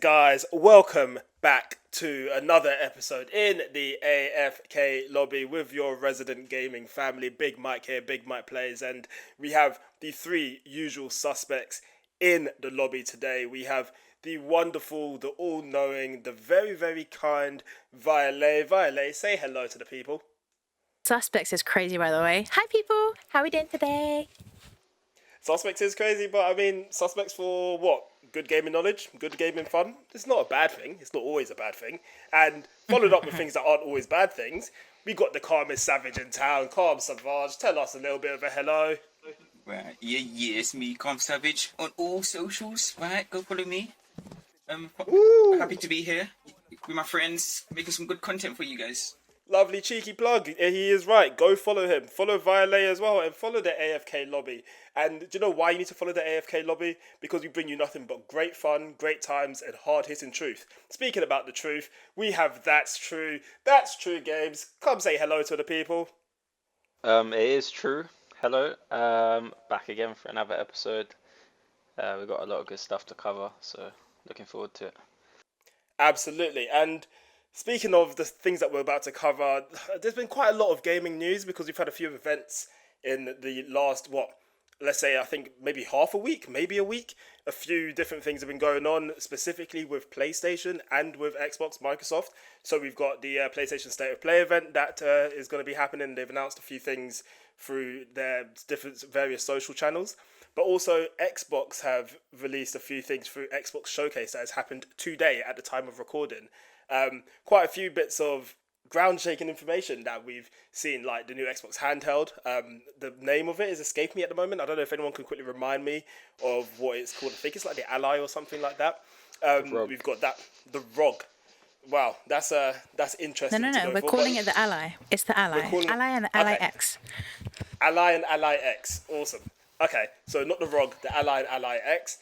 guys, welcome back to another episode in the AFK Lobby with your resident gaming family. Big Mike here, Big Mike Plays, and we have the three usual suspects in the lobby today. We have the wonderful, the all-knowing, the very, very kind Violet. Violet, say hello to the people. Suspects is crazy, by the way. Hi, people. How are we doing today? Suspects is crazy, but I mean, suspects for what? Good gaming knowledge, good gaming fun. It's not a bad thing. It's not always a bad thing. And followed up with things that aren't always bad things, we got the calmest savage in town, Calm Savage. Tell us a little bit of a hello. Right, yeah, it's me, Calm Savage, on all socials, right, go follow me. Happy to be here with my friends, making some good content for you guys. Lovely cheeky plug. He is right. Go follow him. Follow Violet as well, and follow the AFK Lobby. And do you know why you need to follow the AFK Lobby? Because we bring you nothing but great fun, great times, and hard-hitting truth. Speaking about the truth, we have That's True. That's True Games. Come say hello to the people. It is true. Hello. Back again for another episode. We've got a lot of good stuff to cover, so looking forward to it. Absolutely. And speaking of the things that we're about to cover, there's been quite a lot of gaming news because we've had a few events in the last, let's say, I think maybe half a week, maybe a week. A few different things have been going on, specifically with PlayStation and with Xbox, Microsoft. So we've got the PlayStation State of Play event that is going to be happening. They've announced a few things through their different various social channels. But also Xbox have released a few things through Xbox Showcase that has happened today at the time of recording. Quite a few bits of ground-shaking information that we've seen, like the new Xbox Handheld. The name of it is escaping me at the moment. I don't know if anyone can quickly remind me of what it's called. I think it's like the Ally or something like that. We've got that, the ROG. Wow, that's interesting. No. We're calling it the Ally. It's the Ally. Ally and the Ally X. Ally and Ally X. Awesome. Okay, so not the ROG, the Ally and Ally X.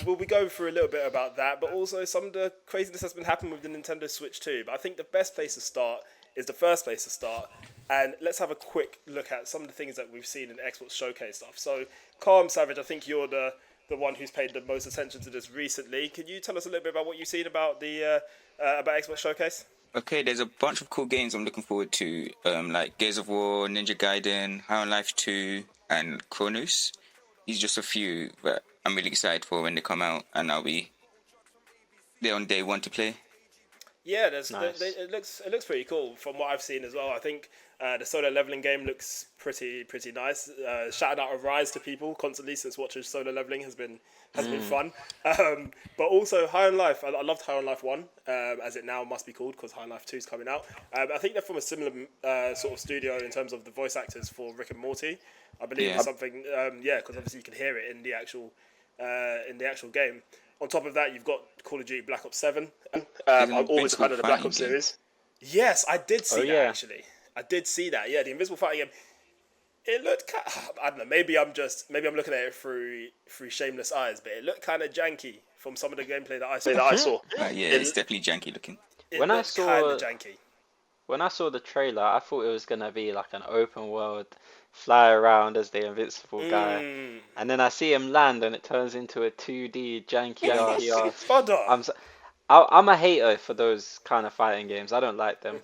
We'll be going through a little bit about that, but also some of the craziness that's been happening with the Nintendo Switch too. But I think the best place to start is the first place to start. And let's have a quick look at some of the things that we've seen in Xbox Showcase stuff. So, Calm Savage, I think you're the one who's paid the most attention to this recently. Can you tell us a little bit about what you've seen about the about Xbox Showcase? Okay, there's a bunch of cool games I'm looking forward to, like Gears of War, Ninja Gaiden, High on Life 2, and Chronos. These are just a few that I'm really excited for when they come out, and I'll be there on day one to play. Yeah, Nice. it looks pretty cool from what I've seen as well. I think the solo leveling game looks pretty nice. Shouting out a rise to people constantly since watching solo leveling has been fun. But also High on Life, I loved High on Life 1, as it now must be called because High on Life 2 is coming out. I think they're from a similar sort of studio in terms of the voice actors for Rick and Morty. I believe it's something, because obviously you can hear it in the actual game. On top of that, you've got Call of Duty Black Ops 7. I'm always a fan of the Black Ops series. Yes, I did see that actually. I did see that. Yeah, the Invisible Fighting game. It looked, I don't know. Maybe I'm looking at it through shameless eyes, but it looked kind of janky from some of the gameplay that I saw. It's definitely janky looking. When I saw kind of janky. When I saw the trailer, I thought it was gonna be like an open world, fly around as the invincible guy, and then I see him land, and it turns into a 2D janky ass. Fodder. I'm a hater for those kind of fighting games. I don't like them.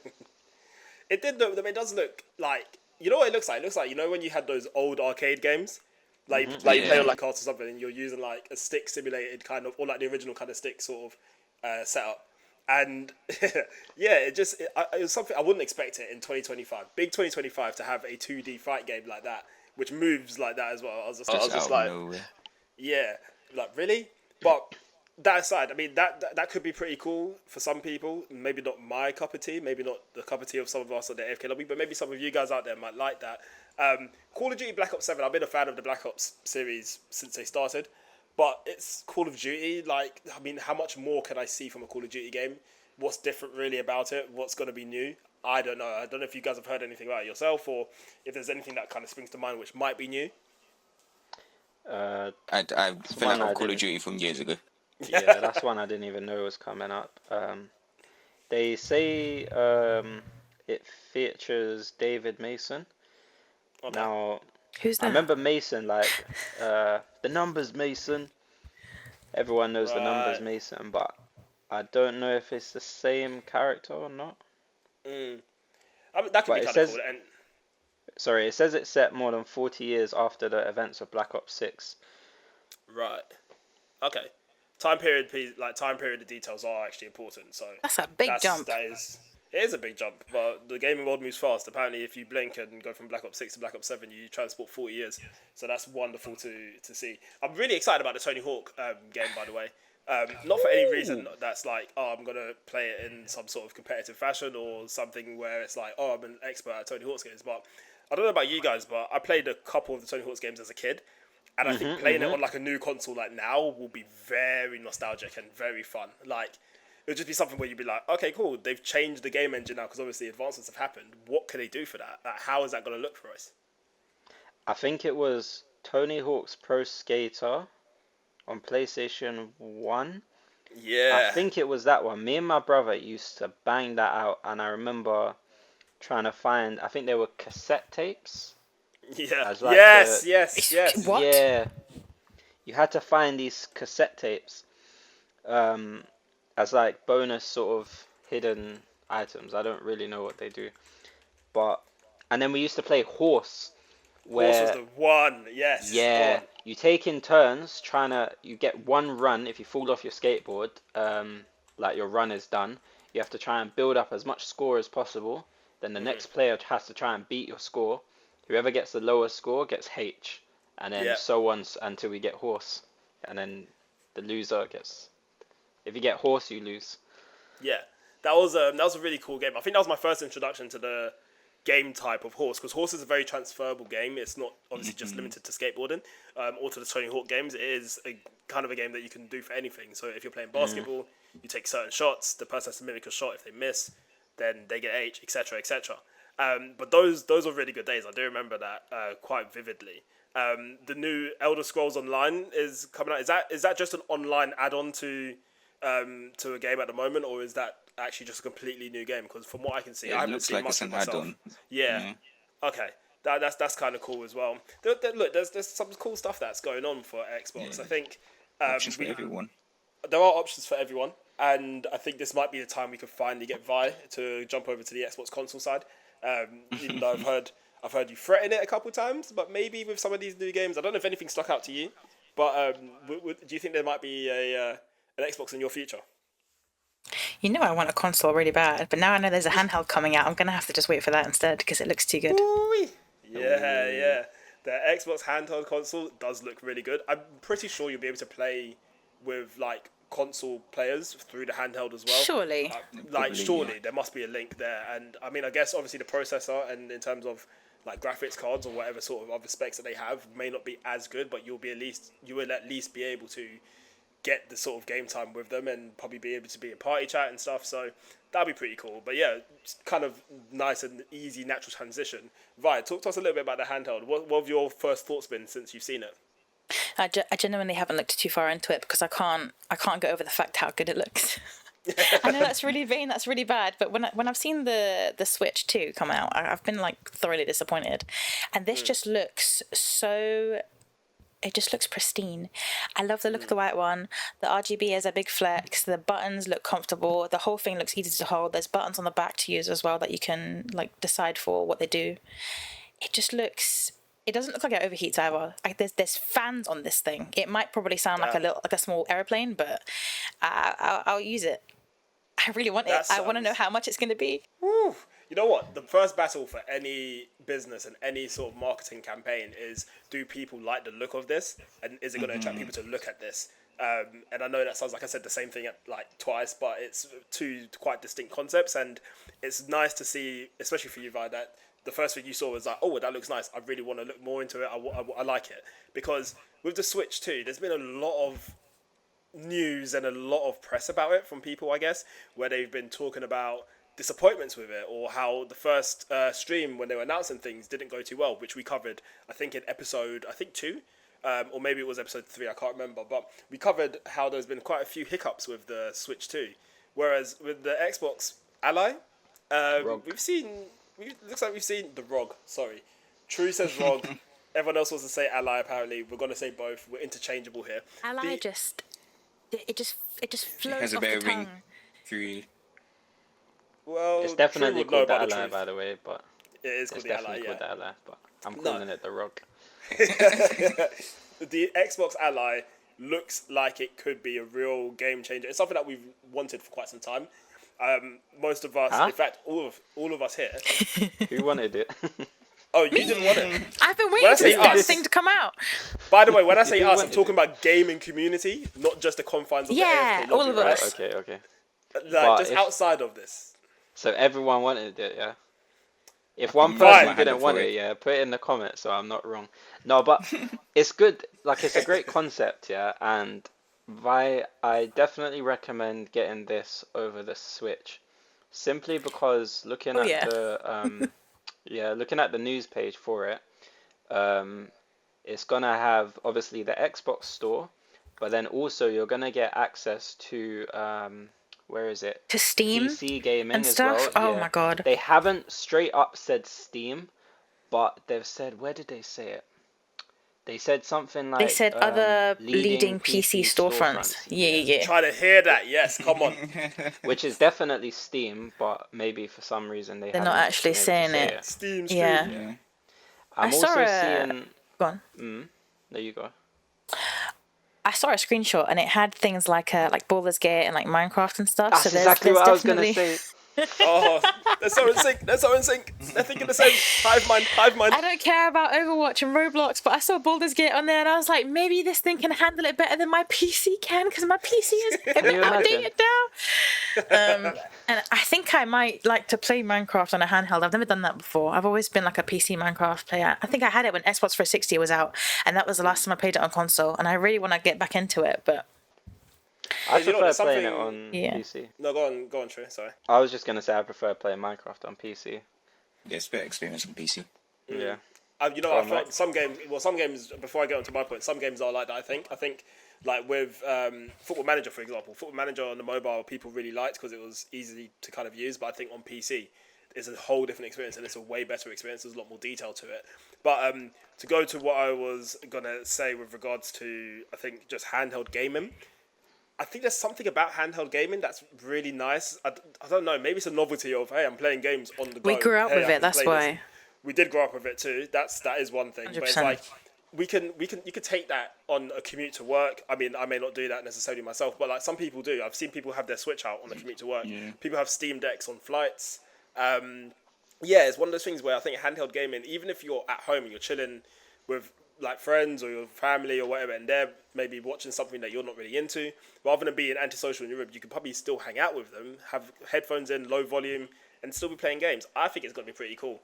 It does look like, you know what it looks like? It looks like, you know when you had those old arcade games? Like you play on like cards or something and you're using like a stick simulated kind of, or like the original kind of stick sort of setup. And yeah, it was something I wouldn't expect it in 2025. Big 2025 to have a 2D fight game like that, which moves like that as well. I was just like, yeah, like really? But that aside, I mean that could be pretty cool for some people. Maybe not my cup of tea. Maybe not the cup of tea of some of us at the AFK Lobby. But maybe some of you guys out there might like that. Call of Duty Black Ops 7. I've been a fan of the Black Ops series since they started. But it's Call of Duty. Like, I mean, how much more can I see from a Call of Duty game? What's different really about it? What's going to be new? I don't know. I don't know if you guys have heard anything about it yourself, or if there's anything that kind of springs to mind which might be new. I fell out of Call of Duty from years ago. Yeah, that's one I didn't even know was coming up. They say it features David Mason. Okay. Now, who's that? I remember Mason, like the numbers Mason. Everyone knows the numbers Mason, but I don't know if it's the same character or not. I mean, that could But be it kind of says, cool. And sorry, it says it's set more than 40 years after the events of Black Ops 6. right, okay, time period, time period. The details are actually important. So That's a big jump. It is a big jump, but the gaming world moves fast. Apparently, if you blink and go from Black Ops 6 to Black Ops 7, you transport 40 years. So that's wonderful to see. I'm really excited about the Tony Hawk game, by the way. Not for any reason that's like, oh, I'm going to play it in some sort of competitive fashion or something where it's like, oh, I'm an expert at Tony Hawk's games. But I don't know about you guys, but I played a couple of the Tony Hawk's games as a kid. And I think playing it on like a new console like now will be very nostalgic and very fun. Like, it would just be something where you'd be like, okay, cool, they've changed the game engine now because obviously advancements have happened. What can they do for that? Like, how is that going to look for us? I think it was Tony Hawk's Pro Skater on PlayStation 1. Yeah. I think it was that one. Me and my brother used to bang that out, and I remember trying to find, I think they were cassette tapes. Yeah. As like Yes. What? Yeah. You had to find these cassette tapes as like bonus sort of hidden items. I don't really know what they do. And then we used to play Horse. Horse was the one, yes. Yeah, you take in turns you get one run. If you fall off your skateboard, like your run is done, you have to try and build up as much score as possible. Then the next player has to try and beat your score. Whoever gets the lowest score gets H, and then so on until we get Horse, and then the loser gets. If you get Horse, you lose. Yeah, that was a really cool game. I think that was my first introduction to the game type of Horse, because Horse is a very transferable game. It's not obviously just limited to skateboarding or to the Tony Hawk games. It is a kind of a game that you can do for anything. So if you're playing basketball, you take certain shots, the person has to mimic a shot. If they miss, then they get H, etc., etc. But those are really good days. I do remember that quite vividly. The new Elder Scrolls Online is coming out. Is that just an online add-on to a game at the moment, or is that actually just a completely new game? Because from what I can see, I haven't seen much of myself. Yeah. Okay. That's kind of cool as well. Look, there's some cool stuff that's going on for Xbox. I think Options for everyone. there are options for everyone, and I think this might be the time we could finally get Vi to jump over to the Xbox console side. Even though I've heard you threaten it a couple times, but maybe with some of these new games, I don't know if anything stuck out to you, but do you think there might be an Xbox in your future? You know I want a console really bad, but now I know there's a handheld coming out. I'm going to have to just wait for that instead because it looks too good. Ooh-wee. Yeah. The Xbox handheld console does look really good. I'm pretty sure you'll be able to play with like console players through the handheld as well. Surely. Surely there must be a link there. And I mean, I guess obviously the processor and in terms of like graphics cards or whatever sort of other specs that they have may not be as good, but you will at least be able to get the sort of game time with them and probably be able to be in party chat and stuff. So that'd be pretty cool. But yeah, it's kind of nice and easy, natural transition. Vi, talk to us a little bit about the handheld. What have your first thoughts been since you've seen it? I genuinely haven't looked too far into it because I can't get over the fact how good it looks. I know that's really vain, that's really bad, but when I've seen the Switch 2 come out, I've been like thoroughly disappointed. And this just looks so... It just looks pristine. I love the look of the white one. The RGB is a big flex. The buttons look comfortable. The whole thing looks easy to hold. There's buttons on the back to use as well that you can like decide for what they do. It just looks... It doesn't look like it overheats either. Like there's fans on this thing. It might probably sound like a small airplane, but I'll use it. I really want it. I want to know how much it's going to be. Woo. You know what? The first battle for any business and any sort of marketing campaign is, do people like the look of this? And is it going to attract people to look at this? And I know that sounds like I said the same thing like twice, but it's two quite distinct concepts. And it's nice to see, especially for you, Vi, that the first thing you saw was like, oh, that looks nice. I really want to look more into it. I like it. Because with the Switch 2, there's been a lot of news and a lot of press about it from people, I guess, where they've been talking about disappointments with it, or how the first stream when they were announcing things didn't go too well, which we covered, I think, in episode 2, or maybe it was episode 3, I can't remember, but we covered how there's been quite a few hiccups with the Switch 2, whereas with the Xbox Ally, looks like we've seen the ROG, sorry. True says ROG, everyone else wants to say Ally apparently, we're going to say both, we're interchangeable here. Ally just It just It flows has a off the better ring tongue. through. Well, It's True definitely would know called the about the Ally, truth. by the way, but It is it's called the Ally, definitely called the Ally, but I'm No. calling it the ROG. The Xbox Ally looks like it could be a real game changer. It's something that we've wanted for quite some time. Most of us, Huh? in fact, all of us here. Who wanted it? Oh, you didn't want it. I've been When I waiting for say this damn us, thing to come out. by the way, when I say Who us, I'm wanted talking it? about gaming community, not just the confines of Yeah, the AFK all lobby, of right? us. Okay. Like, But just if outside of this. so, everyone wanted it, yeah. If I one can use person my hand didn't up want for it, it. yeah, put it in the comments so I'm not wrong. No, but it's good. Like, it's a great concept, yeah, and I definitely recommend getting this over the Switch, simply because looking Oh at yeah. looking at the news page for it, um, it's gonna have obviously the Xbox store, but then also you're gonna get access to where is it? To Steam PC gaming and as stuff. well. Oh Yeah, my god. they haven't straight up said Steam, but they've said, where did they say it? They said something They like said other leading leading PC PC storefronts. storefronts. Yeah, Yeah, yeah. Try to hear that, yes, come on. which is definitely Steam, but maybe for some reason they They're not haven't actually been able to saying say it. it. Steam Yeah. stream. Yeah. I I'm saw also a. seeing. Go on. There you go. I saw a screenshot and it had things like Baldur's Gate and like Minecraft and stuff. That's So exactly there's what I was gonna definitely. say. Oh, they're so in sync. They're so in sync. They're thinking the same. Hive mind, hive mind. I don't care about Overwatch and Roblox, but I saw Baldur's Gate on there and I was like, maybe this thing can handle it better than my PC can because my PC is a Can bit you imagine? outdated now. And I think I might like to play Minecraft on a handheld. I've never done that before. I've always been like a PC Minecraft player. I think I had it when Xbox 360 was out, and that was the last time I played it on console. And I really want to get back into it, but I You know, prefer there's playing it something- on Yeah. PC. No, go on, Trey. Sorry. I was just gonna say I prefer playing Minecraft on PC. Yeah, it's better experience on PC. Yeah. You know, Go I on, feel Max. like some games. Before I get onto my point, some games are like that. I think, like with Football Manager, for example, Football Manager on the mobile, people really liked because it was easy to kind of use. But I think on PC, it's a whole different experience, and it's a way better experience. There's a lot more detail to it. But to go to what I was gonna say with regards to, I think just handheld gaming. I think there's something about handheld gaming that's really nice. I don't know. Maybe it's a novelty of, hey, I'm playing games on the go. we grew up Hey, with I it. can That's play this. why. We did grow up with it too. That is one thing. But it's 100%. like you could take that on a commute to work. I mean, I may not do that necessarily myself, but like some people do. I've seen people have their Switch out on the commute to work. Yeah. People have Steam Decks on flights. Yeah, it's one of those things where I think handheld gaming, even if you're at home and you're chilling with like friends or your family or whatever, and they're maybe watching something that you're not really into, rather than being antisocial in your room, you could probably still hang out with them, have headphones in, low volume, and still be playing games. I think it's going to be pretty cool.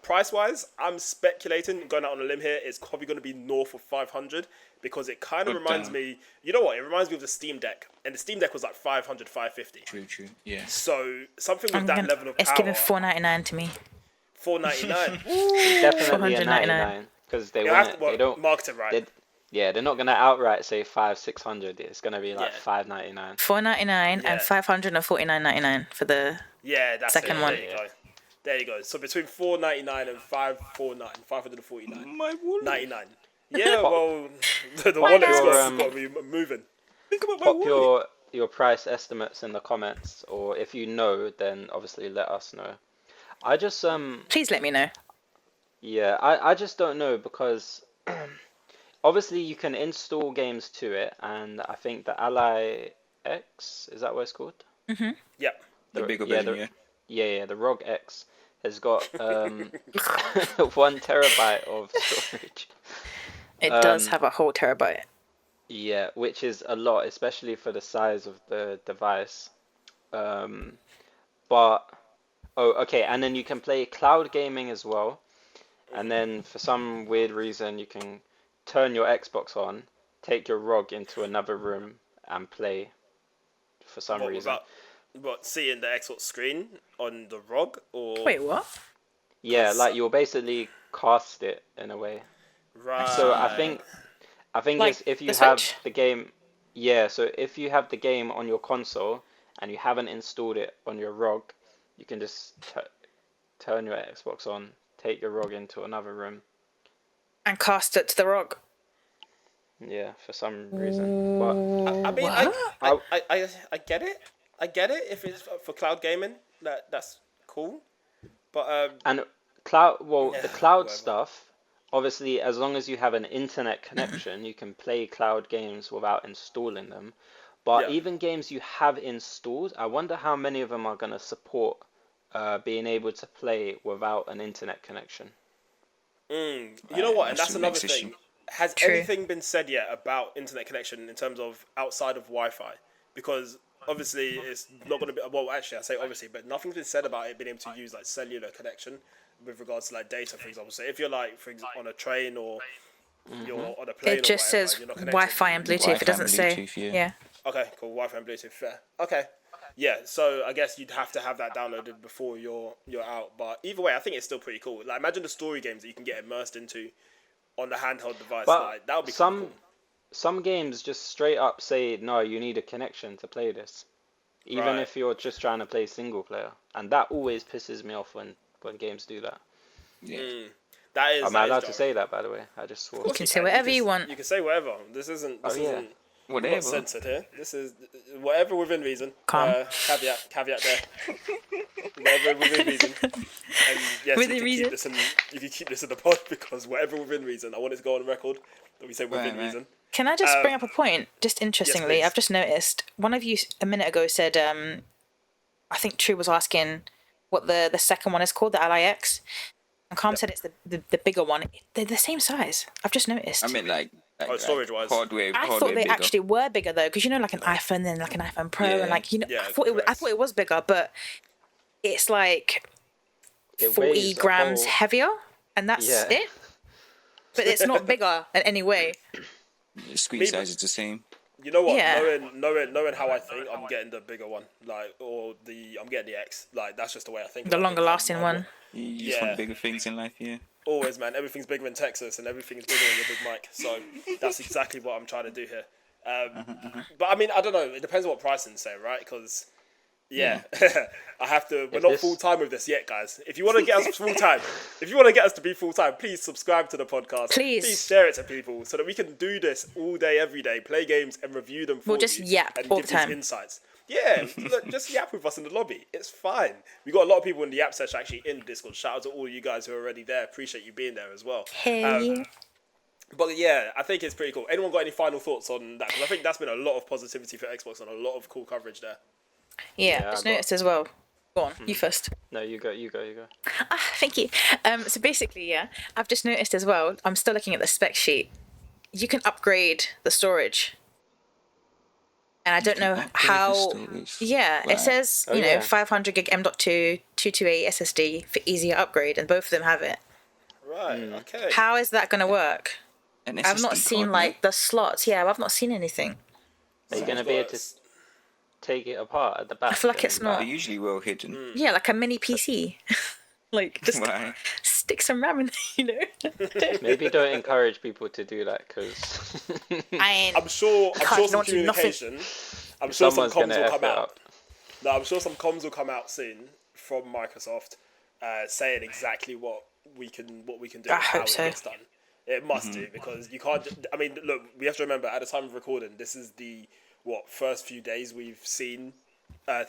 Price wise, I'm speculating, going out on a limb here, it's probably going to be north of 500 because it kind of But, reminds me. You know what? It reminds me of the Steam Deck, and the Steam Deck was like 500, 550. True. Yeah. So something with that level of It's power. giving $4.99 to me. $4.99. It's definitely a 499. 99 because they You'll want have it. to They don't. market it right. They're not gonna outright say 500-600. It's gonna be like Yeah. 599. $4.99 Yeah. and $549.99 for the. Yeah, that's Second it. one. There you go. There you go. So between $4.99 and $549. My wallet. 99. Yeah, Pop- well, the Pop wallet's your, got to be moving. Think about my Pop wallet. your price estimates in the comments, or if you know, then obviously let us know. I just Please let me know. yeah, I just don't know because obviously you can install games to it, and I think the Ally X, is that what it's called? Yeah. The bigger yeah, version, yeah, the ROG X has got 1 terabyte of storage. It does have a whole terabyte. Yeah, which is a lot, especially for the size of the device. But okay, and then you can play cloud gaming as well. And then for some weird reason, you can turn your Xbox on, take your ROG into another room, and play. For some reason. What, seeing the Xbox screen on the ROG? Or... Wait, what? Yeah, like you'll basically cast it in a way. Right. So I think Like it's if you the have Switch? the game, yeah. So if you have the game on your console and you haven't installed it on your ROG, you can just turn your Xbox on, take your ROG into another room. And cast it to the ROG. Yeah, for some reason. But I mean, I get it. I get it if it's for cloud gaming. That's cool. But and the yeah, cloud whatever. stuff, obviously, as long as you have an internet connection, you can play cloud games without installing them. But Yeah. even games you have installed, I wonder how many of them are going to support being able to play without an internet connection. You know what? And That's that's the another next issue. thing. Has True. anything been said yet about internet connection in terms of outside of Wi-Fi? Because obviously it's not going to be. Well, actually, I say obviously, but nothing's been said about it being able to use like cellular connection with regards to like data, for example. So if you're like, on a train or you're on a plane It or just whatever, says and you're not connected. Wi-Fi and Bluetooth. Wi-Fi It doesn't and say. Bluetooth, yeah. Yeah. Okay, cool. Wi-Fi and Bluetooth, fair. Okay. Yeah, so I guess you'd have to have that downloaded before you're out. But either way, I think it's still pretty cool. Like imagine the story games that you can get immersed into on the handheld device. But Like that would be kind of cool. some games just straight up say no, you need a connection to play this, even Right. if you're just trying to play single player, and that always pisses me off when games do that. Yeah. That is. Am I that is allowed to jarring. say that, by the way? I just Of swore. course You can say whatever you want. You can say whatever. This isn't. This Oh, yeah. isn't. We're Whatever. not censored here. This is whatever within reason. Calm. Caveat there. Whatever within reason. And yes, Within you can reason. keep this in. You can keep this in the pod because whatever within reason. I want it to go on record that we say within Right. reason. Can I just bring up a point? Just interestingly, please. I've just noticed one of you a minute ago said, I think True was asking what the second one is called, the LIX. And Calm said it's the bigger one. They're the same size. I've just noticed. I mean, like storage-wise. hardware I thought they bigger. actually were bigger though, because you know, like an iPhone, then like an iPhone Pro, Yeah. and like Yeah, I thought it was bigger, but it's like It 40 weighs a grams whole- heavier, and that's Yeah. it. But it's not bigger in any way. The screen size is the same. You know what? Yeah. Knowing how I think, I'm getting the bigger one. Like, I'm getting the X. Like, that's just the way I think. The about longer things. lasting one. You just Yeah. want bigger things in life, yeah. Always, man. Everything's bigger in Texas, and everything's bigger in your big mic. So that's exactly what I'm trying to do here. But I mean, I don't know. It depends on what pricing say, right? Because I have to. We're If not this- full time with this yet, guys. If you want to get us full time, if you want to get us to be full time, please subscribe to the podcast. Please. share it to people so that we can do this all day, every day, play games and review them for We'll just you yap and all give the time. these insights. Yeah, look, just yap with us in the lobby. It's fine. We got a lot of people in the yap session actually in Discord. Shout out to all you guys who are already there. Appreciate you being there as well. Hey. But yeah, I think it's pretty cool. Anyone got any final thoughts on that? Because I think that's been a lot of positivity for Xbox and a lot of cool coverage there. Yeah, I just got- noticed as well. Go on, you first. No, you go. Thank you. So basically, yeah, I've just noticed as well, I'm still looking at the spec sheet. You can upgrade the storage. And I don't know upgrade the how. storage. Yeah, Right. it says, Oh, you know, yeah. 500 gig M.2, 228 SSD for easier upgrade, and both of them have it. Right, okay. How is that going to work? An I've not SSD seen, card, like, the slots. Yeah, I've not seen anything. Are you gonna be able to take it apart at the back? I feel like it's no? They're not. usually well hidden. Yeah, like a mini PC. Like, just Why? stick some RAM in there, you know? Maybe don't encourage people to do that because I ain't. I'm sure Can't some not do nothing. communication. I'm sure some someone's comms gonna will F come it out. up. No, I'm sure some comms will come out soon from Microsoft, saying exactly what we can do, I and how hope it so. gets done. It must do because you can't. I mean, look, we have to remember at the time of recording, this is the first few days we've seen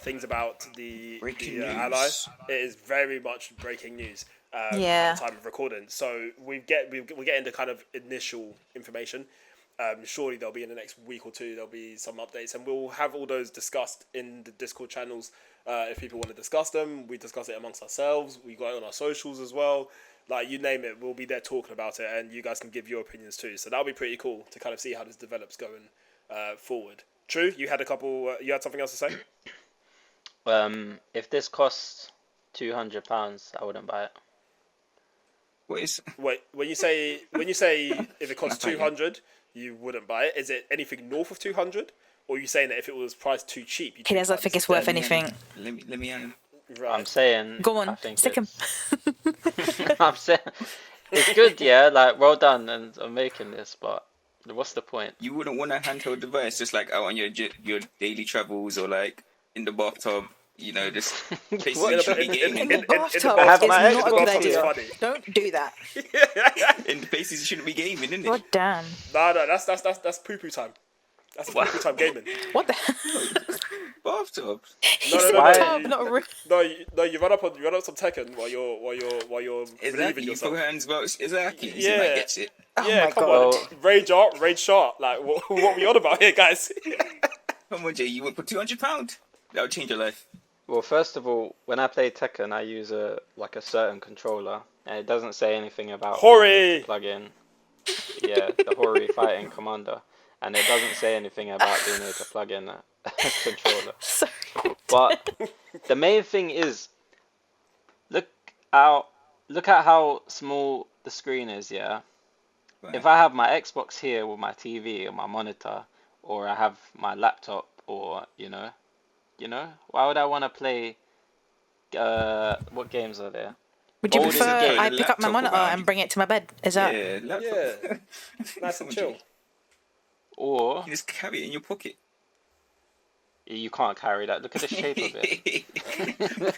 things about the Breaking news. Ally. It is very much breaking news. Yeah. At the time of recording, so we're getting the kind of initial information. Surely there'll be in the next week or two there'll be some updates, and we'll have all those discussed in the Discord channels. If people want to discuss them, we discuss it amongst ourselves. We got it on our socials as well. Like, you name it, we'll be there talking about it, and you guys can give your opinions too. So that'll be pretty cool to kind of see how this develops going forward. True, you had a couple. You had something else to say? if this costs £200, I wouldn't buy it. What is? Wait, when you say if it costs I thought you- 200, you wouldn't buy it. Is it anything north of 200, or are you saying that if it was priced too cheap, He doesn't think it's worth anything. Let me. Right. I'm saying. Go I on, think stick him. I'm saying it's good, yeah. Like, well done, and I'm making this, but what's the point? You wouldn't want a handheld device just like out on your daily travels or like in the bathtub. You know, just What? basically you shouldn't be In gaming. the bathtub I have is my not a Xbox good here. idea. Funny. Don't do that. In the places you shouldn't be gaming, isn't God it? damn. No, that's poo-poo time. That's a poo-poo time gaming. What the? Bathtub. He No, said Why- tub, not a room. No, you run up some Tekken while you're relieving Exactly. You yourself. put hands about. Exactly. Yeah. Yeah. That gets it. Oh Yeah, my come god. on, rage sharp. Like what are we on about here, guys? Come on, Jay. You would put £200. That would change your life. Well, first of all, when I play Tekken, I use a certain controller, and it doesn't say anything about Hori! being able to plug in. Yeah, the Hori fighting commander, and it doesn't say anything about being able to plug in a controller. Sorry. But the main thing is, look at how small the screen is. Yeah. Right. If I have my Xbox here with my TV or my monitor, or I have my laptop, or you know, why would I want to play? What games are there? Would you Bold is prefer gay. I pick up my Laptop monitor around. and bring it to my bed? Is that? Yeah. Laptop. Yeah. Nice Come and on, chill. Jay. Or You just carry it in your pocket. you can't carry that. Look at the shape of it.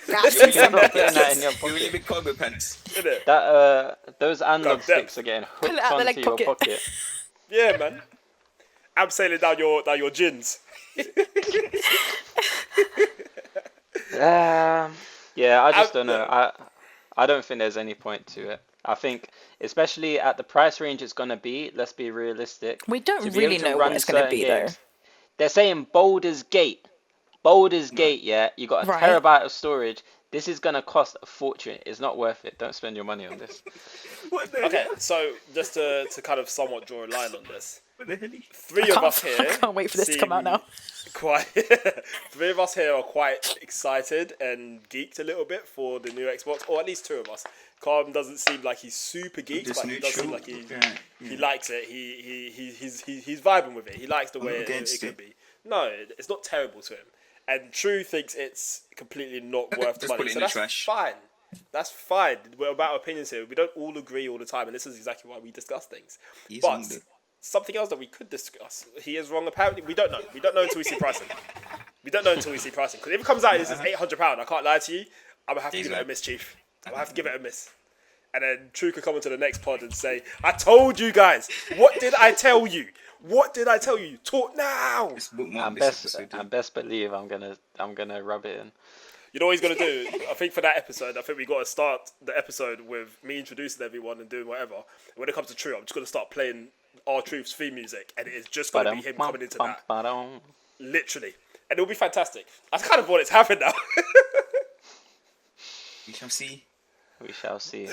That's You're not putting that in your You're pocket. really big cargo pants. Isn't it? Those analog God damn. sticks are getting Pull hooked it out the onto leg your pocket. pocket. Yeah, man. I'm sailing down your gins. Yeah, I just I'm- don't know. I don't think there's any point to it. I think, especially at the price range it's gonna be, let's be realistic. We don't to be able really to know run what it's going to certain be games- though. They're saying Baldur's Gate. Baldur's Gate, yeah. You got a Right. terabyte of storage. This is gonna cost a fortune. It's not worth it. Don't spend your money on this. What the Okay, hell? so just to kind of somewhat draw a line on this, What the hell? three of us here. I can't wait for this to come out now. Quite, three of us here are quite excited and geeked a little bit for the new Xbox, or at least two of us. Carm doesn't seem like he's super geeked, Just but he does seem neutral. like Yeah, he likes it. He's vibing with it. He likes the I'm way not it against could it. be. No, it's not terrible to him. And True thinks it's completely not worth the Just money. put it in So the that's trash. fine. That's fine. We're about opinions here. We don't all agree all the time, and this is exactly why we discuss things. He's but wrong, though. something else that we could discuss. He is wrong. Apparently, we don't know. We don't know until we see pricing. We don't know until we see pricing. Because if it comes out and it's £800, I can't lie to you. I'm gonna have to He's give it a right. miss, Chief. I'm gonna have to give it a miss. And then True could come into the next pod and say, "I told you guys. What did I tell you? What did I tell you? Talk now." Just bookmark And this best episode. and best believe I'm gonna rub it in. You know what he's gonna do? I think for that episode, I think we got to start the episode with me introducing everyone and doing whatever. And when it comes to True, I'm just gonna start playing our Truth's theme music, and it is just gonna be him coming into that, Ba-dum. literally, and it'll be fantastic. I kind of want it to happen now. We shall see. We shall see.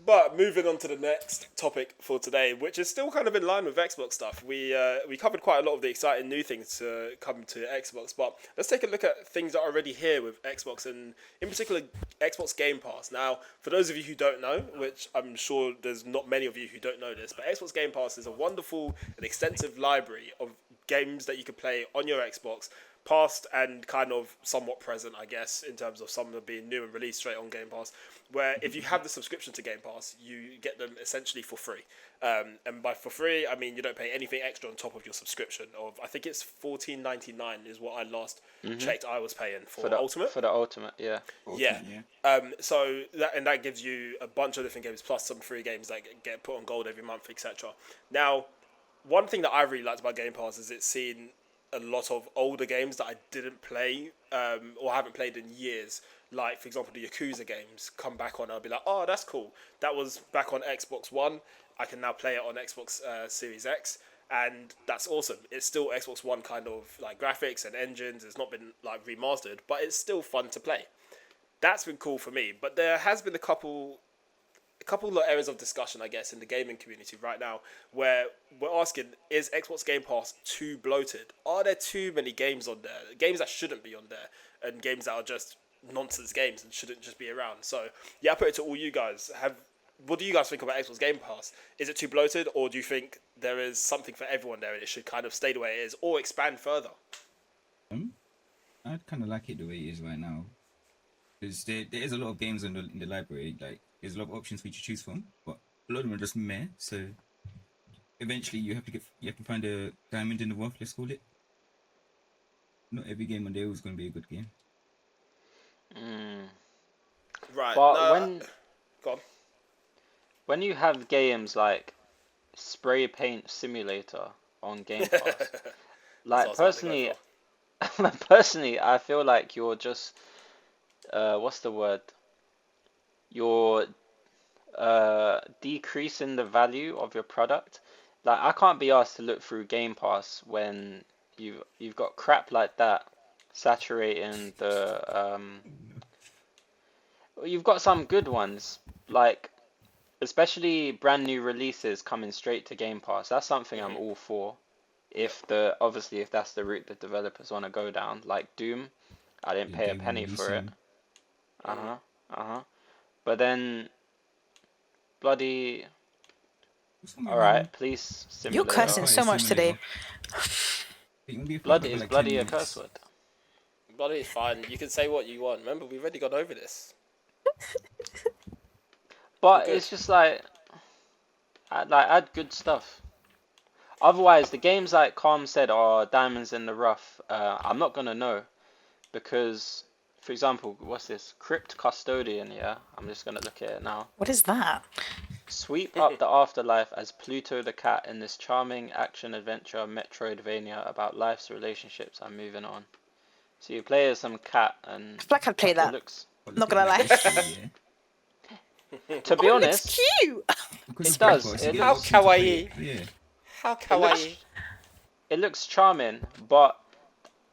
But moving on to the next topic for today, which is still kind of in line with Xbox stuff. We covered quite a lot of the exciting new things to come to Xbox, but let's take a look at things that are already here with Xbox, and in particular Xbox Game Pass. Now, for those of you who don't know, which I'm sure there's not many of you who don't know this, but Xbox Game Pass is a wonderful and extensive library of games that you can play on your Xbox, past and kind of somewhat present, I guess, in terms of some of them being new and released straight on Game Pass, where if you have the subscription to Game Pass, you get them essentially for free. And by for free, I mean you don't pay anything extra on top of your subscription of, I think it's $14.99 is what I last checked I was paying for the Ultimate. For the Ultimate, yeah. Yeah. So that gives you a bunch of different games plus some free games that get put on gold every month, etc. Now, one thing that I really liked about Game Pass is it's seen a lot of older games that I didn't play or haven't played in years. Like, for example, the Yakuza games come back on. I'll be like, oh, that's cool. That was back on Xbox One. I can now play it on Xbox Series X. And that's awesome. It's still Xbox One kind of like graphics and engines. It's not been like remastered, but it's still fun to play. That's been cool for me. But there has been a couple of areas of discussion, I guess, in the gaming community right now, where we're asking, is Xbox Game Pass too bloated? Are there too many games on there? Games that shouldn't be on there, and games that are just nonsense games and shouldn't just be around. So, yeah, I put it to all you guys. What do you guys think about Xbox Game Pass? Is it too bloated, or do you think there is something for everyone there and it should kind of stay the way it is, or expand further? I'd kind of like it the way it is right now. Because there is a lot of games in the library, like, there's a lot of options for you to choose from, but a lot of them are just meh. So eventually you have to find a diamond in the rough, let's call it. Not every game on there is going to be a good game. Right. But No, go on. when you have games like Spray Paint Simulator on Game Pass, That's what I like was about to go for. personally, I feel like you're just what's the word? You're decreasing the value of your product. Like I can't be asked to look through Game Pass when you've got crap like that saturating the you've got some good ones like especially brand new releases coming straight to Game Pass. That's something I'm all for. Yep. If that's the route the developers want to go down, like Doom, I didn't Yeah, pay a they penny release for it. them. But then bloody For some all reason, right, Police You're that's cursing Simulator. quite so a much simulator. today. It can be fun Bloody for is like 10 bloody a curse minutes. word. Bloody is fine. You can say what you want. Remember, we've already gone over this. We're But good. it's just like add good stuff. Otherwise, the games like Calm said are diamonds in the rough. I'm not gonna know because, for example, what's this? Crypt Custodian. Yeah, I'm just gonna look at it now. What is that? Sweep up the afterlife as Pluto the cat in this charming action-adventure Metroidvania about life's relationships and moving on. So you play as some cat and I feel like I'd play it that. looks. But Not look at gonna the lie. history, yeah. To be Oh, it honest, looks cute. Because It it's does. breakfast, It you get How the looks. option to play kawaii. it. Yeah. How It looks. kawaii. It looks charming, but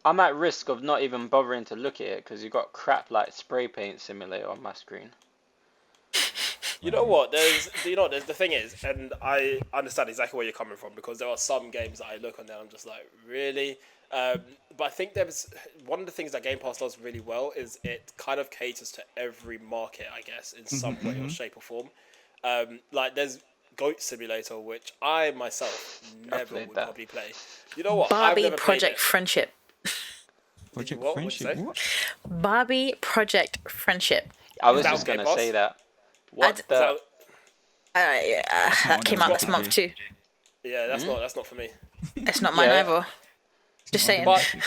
I'm at risk of not even bothering to look at it because you got crap like Spray Paint Simulator on my screen. You know what? There's the thing is, and I understand exactly where you're coming from because there are some games that I look on there and I'm just like, really? But I think there's one of the things that Game Pass does really well is it kind of caters to every market, I guess, in some way or shape or form. Like there's Goat Simulator, which I myself I've never played would that. probably play. You know what? I've Barbie never played Project it. Friendship. Did you Project what? What'd you Friendship, say? what? Barbie Project Friendship. I Is was that just on Game gonna Pass? say that. What Is the? Yeah, That's not that on came the out this market, month too. Yeah, that's not for me. It's not mine Yeah. either. Just Not on the saying. But market.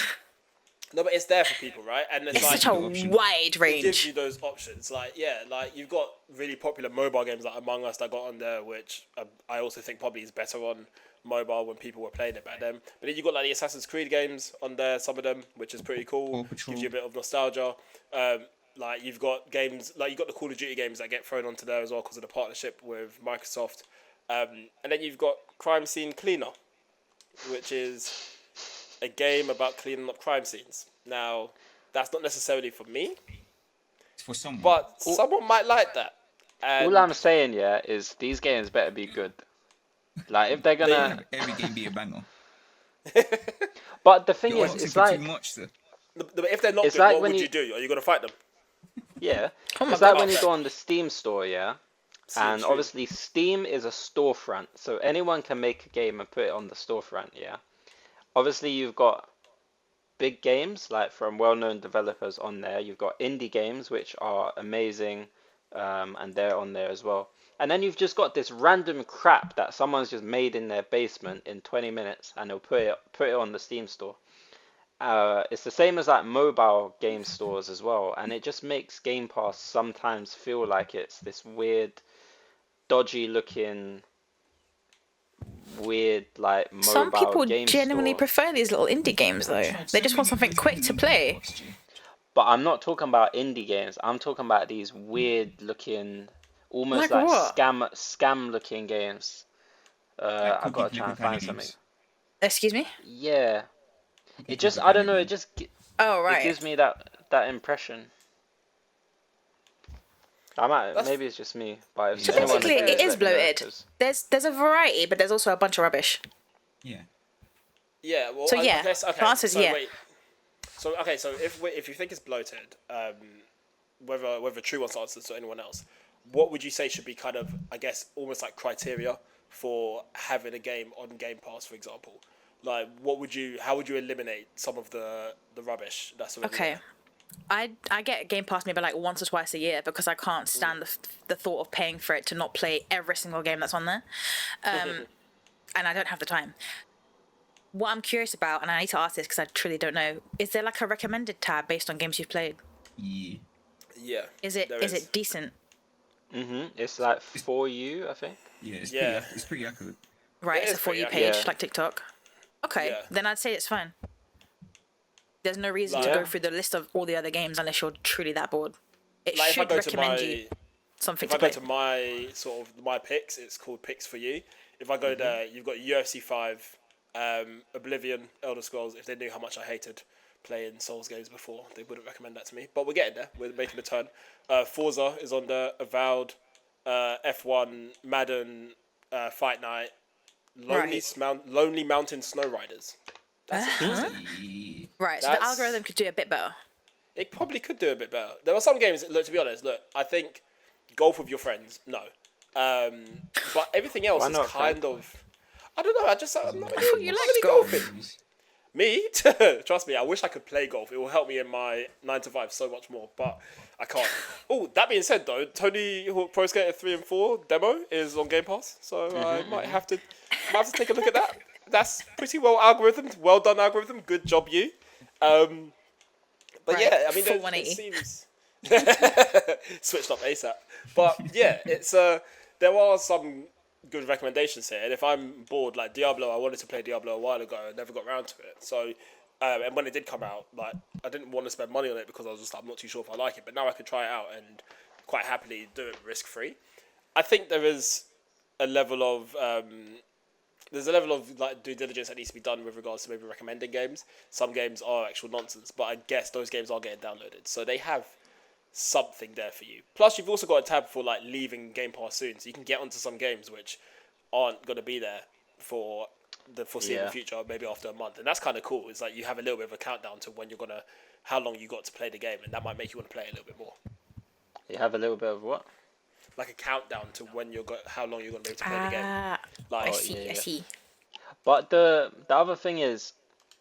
no, but it's there for people, right? And it's It's like such a the option. wide it gives you range. those options. Like, yeah, like you've got really popular mobile games like Among Us that got on there, which I also think probably is better on mobile when people were playing it back then. But then you got like the Assassin's Creed games on there, some of them, which is pretty cool. Paw Patrol. Gives you a bit of nostalgia. Like you've got games like you got the Call of Duty games that get thrown onto there as well because of the partnership with Microsoft. And then you've got Crime Scene Cleaner, which is a game about cleaning up crime scenes. Now, that's not necessarily for me, It's for someone. but someone might like that. All And I'm saying, yeah, is these games better be good. Like if they're gonna. Every game be a banger. But the thing You're is, asking it's for too like much, sir. if they're not It's good, like what when would you- you do? Are you going to fight them? yeah, Oh my it's like god. when you Okay. go on the Steam store, yeah. And Stream. obviously Steam is a storefront, so anyone can make a game and put it on the storefront, yeah. Obviously you've got big games like from well-known developers on there. You've got indie games which are amazing, and they're on there as well. And then you've just got this random crap that someone's just made in their basement in 20 minutes, and they'll put it on the Steam store. It's the same as like mobile game stores as well, and it just makes Game Pass sometimes feel like it's this weird, dodgy looking, weird like Some mobile people game genuinely store. prefer these little indie games though. They just want something quick to play. But I'm not talking about indie games. I'm talking about these weird looking, almost Like like what? scam looking games. Like I've got to cookie try and clicker kind find of something. games. Excuse me? Yeah, Cookie it just clicker I kind don't of know. It games. just Oh it right. gives me that impression. Maybe it's just me, but if So anyone basically, agrees, it is let me know, bloated. 'cause- There's a variety, but there's also a bunch of rubbish. Yeah. Yeah. Well, So I yeah, guess, okay. the answer is so yeah. wait. So okay. So if you think it's bloated, whether true one's answers to anyone else, what would you say should be kind of, I guess, almost like criteria for having a game on Game Pass, for example? Like, how would you eliminate some of the rubbish that's already Okay. there? I get Game Pass maybe like once or twice a year because I can't stand the thought of paying for it to not play every single game that's on there, and I don't have the time. What I'm curious about, and I need to ask this because I truly don't know, is there like a recommended tab based on games you've played? Yeah. Yeah. Is it there is it decent? It's like for you, I think. Yeah, it's Yeah. it's pretty accurate. Right, It it's is a For pretty You accurate. page Yeah. like TikTok. Okay, Yeah. then I'd say it's fine. There's no reason to Like, go through the list of all the other games unless you're truly that bored. It like if I should go to recommend you my something if to I go play. to my sort of my picks, it's called Picks for You. If I go there, you've got UFC 5, Oblivion, Elder Scrolls. If they knew how much I hated playing Souls games before, they wouldn't recommend that to me. But we're getting there. We're making a turn. Forza is on there. Avowed, F1, Madden, Fight Night, Right. Lonely Mountain Snow Riders. That's interesting. Right, so the That's- algorithm could do a bit better. It probably could do a bit better. There are some games. Look, to be honest, I think golf with your friends, no. But everything else Why is not, kind Frank? of. I don't know. I'm not I thought you not liked really golf. golfing. Me, trust me. I wish I could play golf. It will help me in my 9 to 5 so much more. But I can't. Oh, that being said, though, Tony Hawk Pro Skater 3 and 4 demo is on Game Pass, so I might have to take a look at that. That's pretty well algorithmed. Well done, algorithm. Good job, you. But Right, yeah, I mean, full it 180. seems switched up ASAP. But yeah, it's there are some good recommendations here. And if I'm bored, like Diablo, I wanted to play Diablo a while ago, I never got around to it. So, and when it did come out, like I didn't want to spend money on it because I was just like, I'm not too sure if I like it. But now I could try it out and quite happily do it risk free. I think there is a level of like due diligence that needs to be done with regards to maybe recommending games. Some games are actual nonsense, but I guess those games are getting downloaded, so they have something there for you. Plus, you've also got a tab for like leaving Game Pass soon, so you can get onto some games which aren't going to be there for the foreseeable future, maybe after a month, and that's kind of cool. It's like you have a little bit of a countdown to when how long you got to play the game, and that might make you want to play it a little bit more. You have a little bit of what? Like a countdown to how long you're going to be able to play the game. I Like, see, I see. But the other thing is,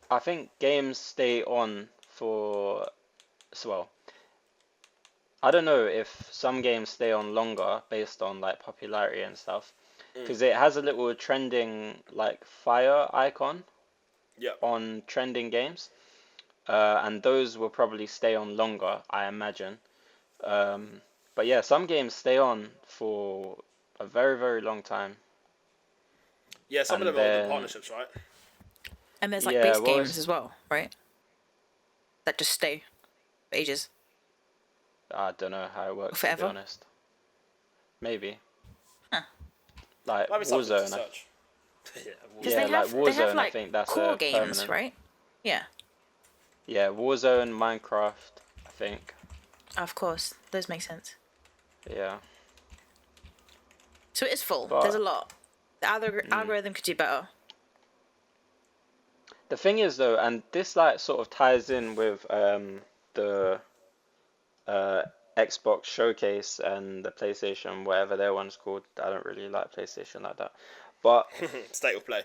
I think games stay on for, well, I don't know if some games stay on longer based on like popularity and stuff, because it has a little trending like fire icon yeah. on trending games, and those will probably stay on longer, I imagine. But yeah, some games stay on for a very, very long time. Yeah, some of And them are the then- partnerships, right? And there's like Yeah, base well, games as well, right? That just stay for ages. I don't know how it works, to Forever? be honest. Maybe. Huh. Like Might be something to Warzone. search. Yeah, Because Yeah, they like have Warzone, I like think that's core a games, permanent. right? Yeah, Yeah, Warzone, Minecraft, I think. of course. Those make sense. Yeah. So it is full. But- There's a lot. The algorithm could do better. The thing is though, and this like sort of ties in with the Xbox Showcase and the PlayStation, whatever their one's called. I don't really like PlayStation like that. But State of play.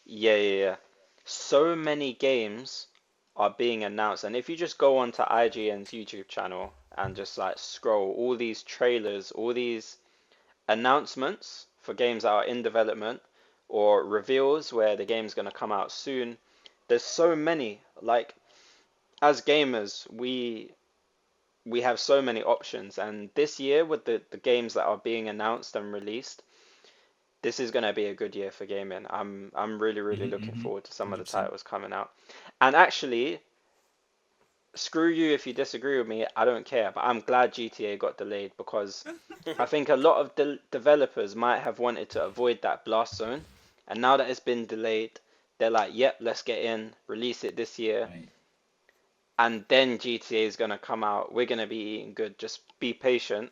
yeah. So many games are being announced, and if you just go onto IGN's YouTube channel and just like scroll all these trailers, all these announcements for games that are in development or reveals where the game's going to come out soon, there's so many. Like, as gamers, we have so many options, and this year with the games that are being announced and released, this is going to be a good year for gaming. I'm really looking forward to some of the 100%. titles coming out. And actually, screw you if you disagree with me, I don't care, but I'm glad GTA got delayed, because I think a lot of the developers might have wanted to avoid that blast zone, and now that it's been delayed, they're like, yep, let's get in, release it this year, Right. and then GTA is going to come out. We're going to be eating good. Just be patient,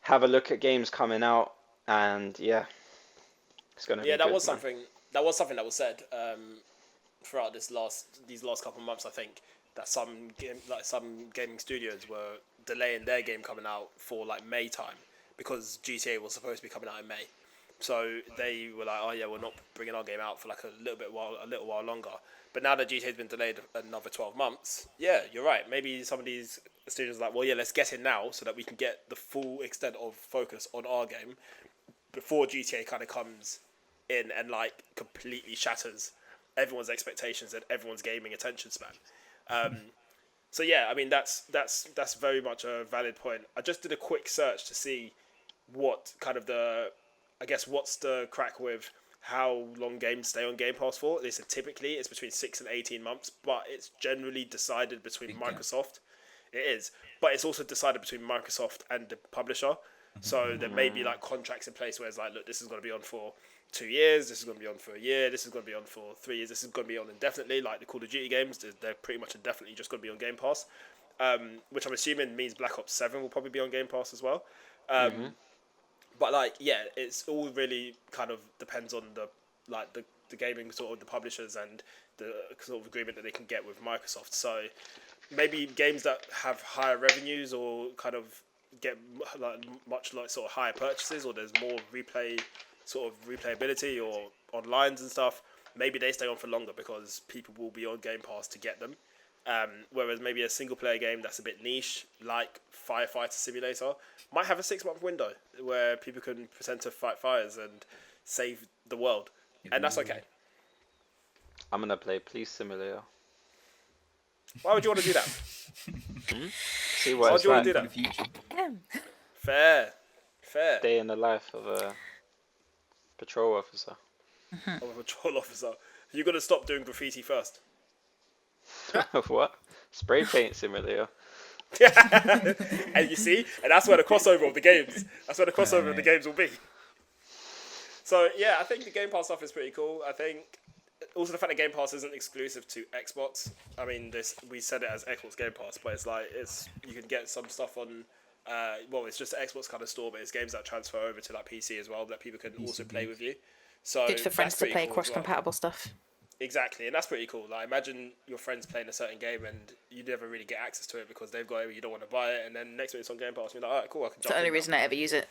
have a look at games coming out, and yeah, it's going to be Yeah, that good, was man. something. That was something that was said throughout these last couple of months. I think that some gaming studios were delaying their game coming out for like May time because GTA was supposed to be coming out in May. So they were like, oh yeah, we're not bringing our game out for like a little while longer. But now that GTA's been delayed another 12 months, yeah, you're right. Maybe some of these studios are like, well, yeah, let's get in now so that we can get the full extent of focus on our game before GTA kind of comes in and like completely shatters everyone's expectations and everyone's gaming attention span. So yeah, I mean that's very much a valid point. I just did a quick search to see what kind of what's the crack with how long games stay on Game Pass for. They said typically it's between 6 and 18 months, but it's generally decided between Microsoft. It is, but it's also decided between Microsoft and the publisher. So there may be like contracts in place where it's like, look, this is going to be on for 2 years, this is going to be on for a year, this is going to be on for 3 years, this is going to be on indefinitely. Like the Call of Duty games, they're pretty much indefinitely just going to be on Game Pass, which I'm assuming means Black Ops 7 will probably be on Game Pass as well. But like, yeah, it's all really kind of depends on the gaming sort of the publishers and the sort of agreement that they can get with Microsoft. So maybe games that have higher revenues or kind of get much sort of higher purchases, or there's more replayability or onlines and stuff, maybe they stay on for longer because people will be on Game Pass to get them. Whereas maybe a single player game that's a bit niche, like Firefighter Simulator, might have a 6-month window where people can pretend to fight fires and save the world, and that's okay. I'm gonna play Police Simulator. Why would you want to do that? See what it's you want like. to do that? Fair. Day in the life of a patrol officer. Of a patrol officer. You got to stop doing graffiti first. What? Spray paint simulator. And you see, and that's where the crossover of the games. That's where the crossover of the games will be. So yeah, I think the Game Pass stuff is pretty cool. I think also the fact that Game Pass isn't exclusive to Xbox. I mean, we said it as Xbox Game Pass, but it's you can get some stuff on. It's just an Xbox kind of store, but it's games that transfer over to like PC as well that people can also play with you. So good for friends to play cross-compatible stuff. Exactly, and that's pretty cool. Like, imagine your friends playing a certain game and you never really get access to it because they've got it, you don't want to buy it, and then next minute it's on Game Pass, and you're like, alright, cool, I can jump in. It's the only reason I ever use it.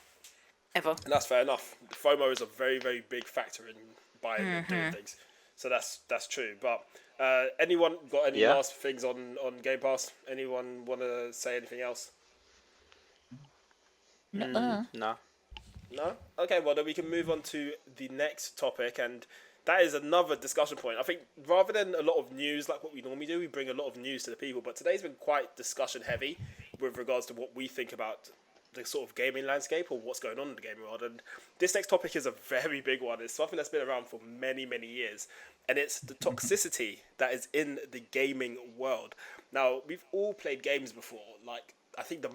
Ever. And that's fair enough. FOMO is a very, very big factor in buying and doing things. So that's true. But anyone got any last things on Game Pass? Anyone want to say anything else? No. No? Okay, well then we can move on to the next topic, and that is another discussion point. I think rather than a lot of news like what we normally do, we bring a lot of news to the people, but today's been quite discussion heavy with regards to what we think about the sort of gaming landscape or what's going on in the gaming world. And this next topic is a very big one. It's something that's been around for many, many years, and it's the toxicity that is in the gaming world. Now, we've all played games before. Like, I think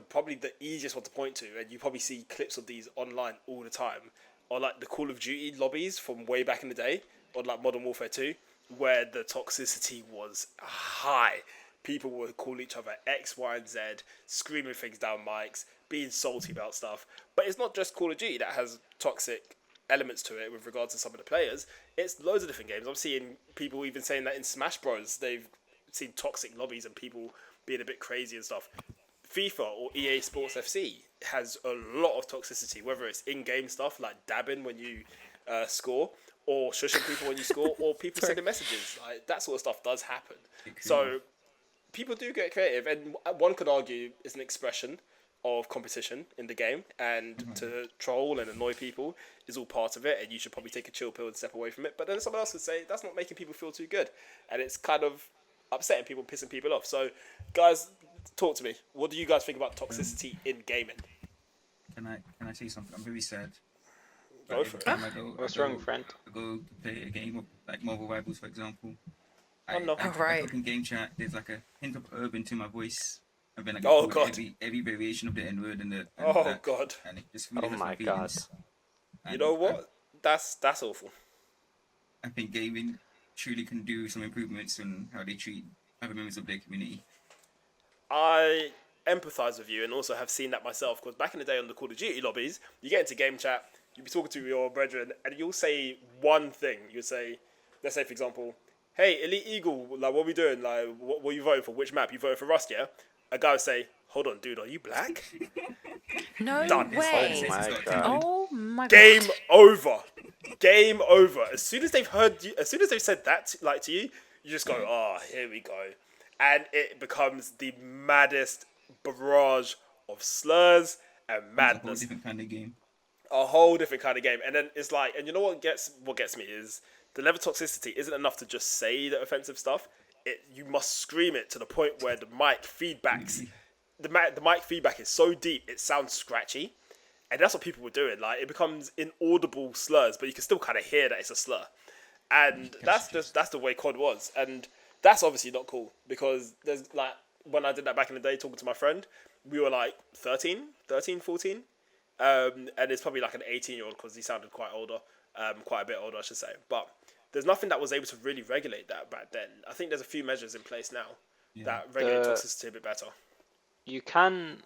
probably the easiest one to point to, and you probably see clips of these online all the time, are like the Call of Duty lobbies from way back in the day, or like Modern Warfare 2, where the toxicity was high. People would call each other X, Y, and Z, screaming things down mics, being salty about stuff. But it's not just Call of Duty that has toxic elements to it with regards to some of the players. It's loads of different games. I'm seeing people even saying that in Smash Bros. They've seen toxic lobbies and people being a bit crazy and stuff. FIFA or EA Sports FC has a lot of toxicity, whether it's in-game stuff like dabbing when you score, or shushing people when you score, or people sending messages. Like, that sort of stuff does happen. So people do get creative, and one could argue it's an expression of competition in the game, and to troll and annoy people is all part of it, and you should probably take a chill pill and step away from it. But then someone else would say that's not making people feel too good, and it's kind of upsetting people, pissing people off. So, guys, talk to me. What do you guys think about toxicity in gaming? Can I say something? I'm very sad. Go for it. What's wrong, friend? I go play a game of like Marvel Rivals, for example. Oh no! I talk in game chat. There's like a hint of urban to my voice. I've been like every variation of the N word and God! And it just really my God! You know what? That's awful. I think gaming truly can do some improvements in how they treat other members of their community. I empathise with you and also have seen that myself, because back in the day on the Call of Duty lobbies, you get into game chat, you'll be talking to your brethren, and you'll say one thing. You'll say, let's say for example, hey, Elite Eagle, like, what are we doing? Like, what are you voting for? Which map? You voted for Rust, yeah? A guy would say, hold on, dude, are you black? No Done. way. Oh my God! Oh my God. Game over. Game over. As soon as they've said that to you, you just go, oh, here we go. And it becomes the maddest barrage of slurs and madness. It's a whole different kind of game. A whole different kind of game. And then it's like, and you know what gets me is the level of toxicity isn't enough to just say the offensive stuff. you must scream it to the point where the mic feedbacks. The mic feedback is so deep it sounds scratchy, and that's what people were doing. Like it becomes inaudible slurs, but you can still kind of hear that it's a slur, and that's the way COD was, and that's obviously not cool because there's like when I did that back in the day talking to my friend, we were like 13, 14, and it's probably like an 18-year-old because he sounded quite older, quite a bit older I should say, but there's nothing that was able to really regulate that back then. I think there's a few measures in place now that regulate toxicity a bit better. You can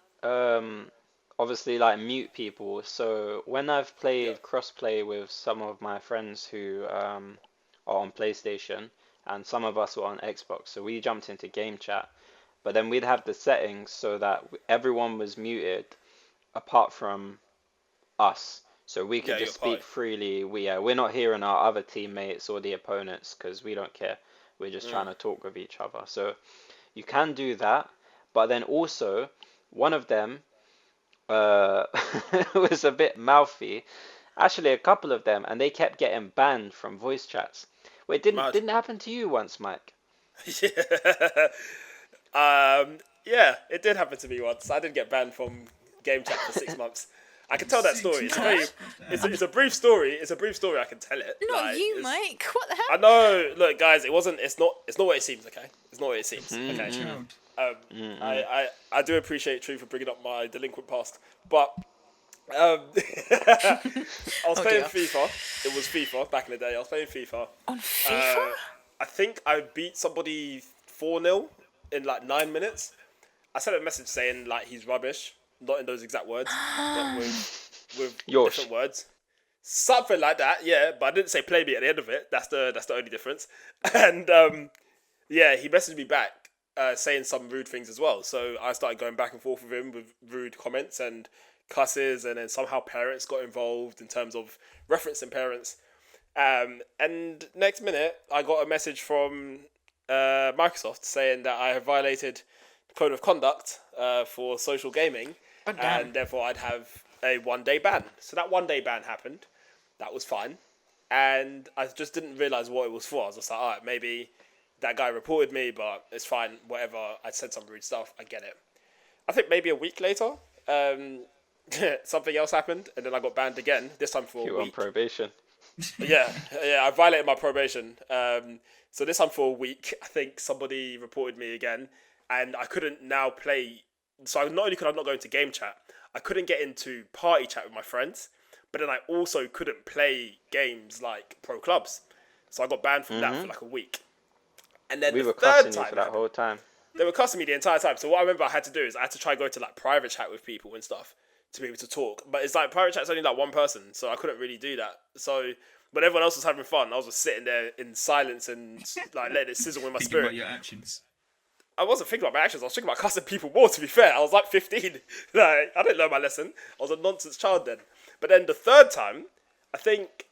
obviously like mute people. So when I've played crossplay with some of my friends who are on PlayStation and some of us were on Xbox, so we jumped into game chat, but then we'd have the settings so that everyone was muted apart from us. So we could just speak freely. We're not hearing our other teammates or the opponents because we don't care. We're just trying to talk with each other. So you can do that, but then also one of them was a bit mouthy. Actually, a couple of them, and they kept getting banned from voice chats. Wait, didn't happen to you once, Mike? Yeah, it did happen to me once. I did get banned from game chat for 6 months. I can tell that story. It's a brief story. It's a brief story. I can tell it. Not like, you, Mike. What the hell? I know. Look, guys, it's not what it seems. Okay, it's not what it seems. Okay. I do appreciate True for bringing up my delinquent past, but I was playing FIFA. It was FIFA back in the day. I was playing FIFA. On FIFA? I think I beat somebody 4-0 in like 9 minutes. I sent a message saying like he's rubbish. Not in those exact words, but with different words. Something like that, yeah. But I didn't say play me at the end of it. That's the only difference. And yeah, he messaged me back saying some rude things as well. So I started going back and forth with him with rude comments and cusses, and then somehow parents got involved in terms of referencing parents. And next minute, I got a message from Microsoft saying that I have violated code of conduct for social gaming, and therefore I'd have a 1-day ban. So that 1-day ban happened. That was fine. And I just didn't realise what it was for. I was just like, alright, maybe that guy reported me, but it's fine, whatever. I said some rude stuff, I get it. I think maybe a week later, something else happened, and then I got banned again, this time for a week. You were on probation. Yeah, I violated my probation. So this time for a week, I think somebody reported me again, and I couldn't now play. So not only could I not go into game chat, I couldn't get into party chat with my friends, but then I also couldn't play games like pro clubs. So I got banned from that for like a week. And then we the were third cussing time you for that whole time. They were cussing me the entire time. So what I remember I had to do is I had to try go to like private chat with people and stuff to be able to talk. But it's like private chat's only like one person, so I couldn't really do that. So when everyone else was having fun, I was just sitting there in silence and like letting it sizzle in my spirit. About your actions. I wasn't thinking about my actions. I was thinking about cussing people more, to be fair. I was like 15. Like, I didn't learn my lesson. I was a nonsense child then. But then the third time, I think,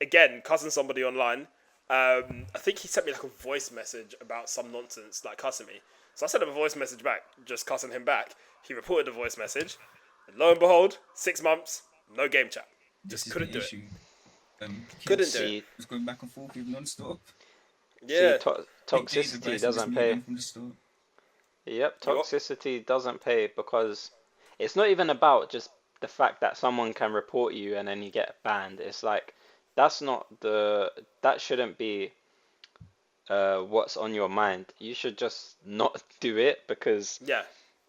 again, cussing somebody online, I think he sent me like a voice message about some nonsense, like cussing me. So I sent him a voice message back, just cussing him back. He reported the voice message. And lo and behold, 6 months, no game chat. Just couldn't do it. Couldn't do it. It was going back and forth with non-stop. Yeah. See, toxicity doesn't pay. Yep, toxicity doesn't pay because it's not even about just the fact that someone can report you and then you get banned. It's like that shouldn't be what's on your mind. You should just not do it because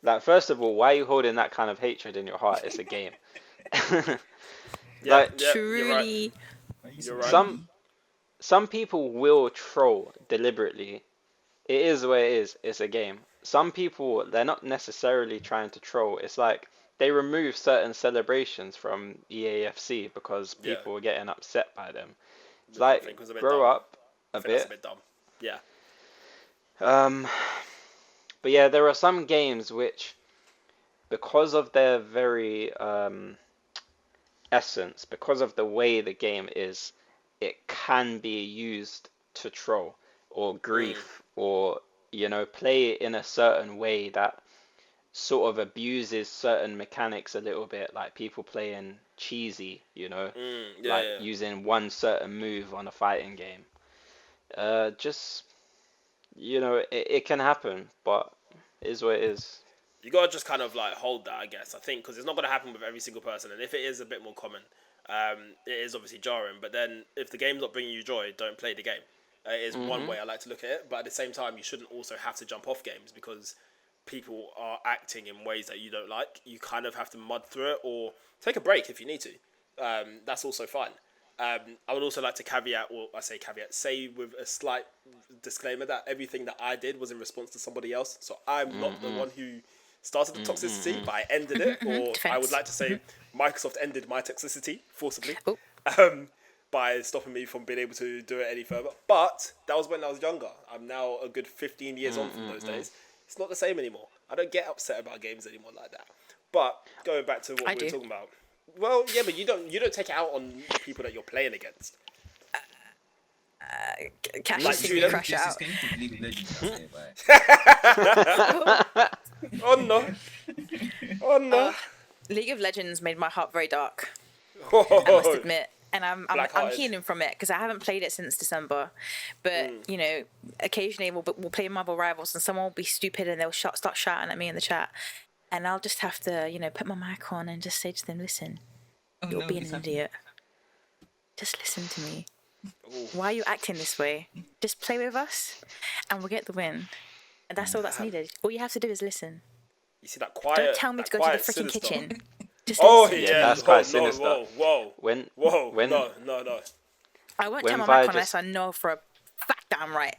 like first of all, why are you holding that kind of hatred in your heart? It's a game. Truly. You're right. Some people will troll deliberately. It is the way it is. It's a game. Some people, they're not necessarily trying to troll. It's like they remove certain celebrations from EAFC because people were getting upset by them. It's like, grow up a bit. That's a bit dumb. Yeah. But yeah, there are some games which, because of their very essence, because of the way the game is, it can be used to troll or grief or, you know, play it in a certain way that sort of abuses certain mechanics a little bit, like people playing cheesy, you know, using one certain move on a fighting game. Just you know, it can happen, but it is what it is. You gotta just kind of like hold that, I guess. I think because it's not gonna happen with every single person, and if it is a bit more common, it is obviously jarring. But then, if the game's not bringing you joy, don't play the game. It is one way I like to look at it. But at the same time, you shouldn't also have to jump off games because people are acting in ways that you don't like. You kind of have to mud through it or take a break if you need to. That's also fine. I would also like to say with a slight disclaimer that everything that I did was in response to somebody else. So I'm not the one who started the toxicity, but I ended it. Or I would like to say Microsoft ended my toxicity forcibly by stopping me from being able to do it any further. But that was when I was younger. I'm now a good 15 years on from those days. It's not the same anymore. I don't get upset about games anymore like that. But going back to what we were talking about. Well, yeah, but you don't take it out on the people that you're playing against. Cash Like, is you gonna know, crash out. League of Legends out there, bye. Oh no! Oh no! League of Legends made my heart very dark, I must admit. And I'm healing from it because I haven't played it since December. But, you know, occasionally we'll play Marvel Rivals and someone will be stupid and they'll start shouting at me in the chat. And I'll just have to, you know, put my mic on and just say to them, listen, you're being an idiot. Just listen to me. Why are you acting this way? Just play with us and we'll get the win. And that's all that's needed. All you have to do is listen. You see that quiet? Don't tell me to go to the freaking sinister kitchen. Just listen. yeah, that's quite sinister. Whoa. When no. I won't when turn my Vi mic on unless I know for a fact that I'm right.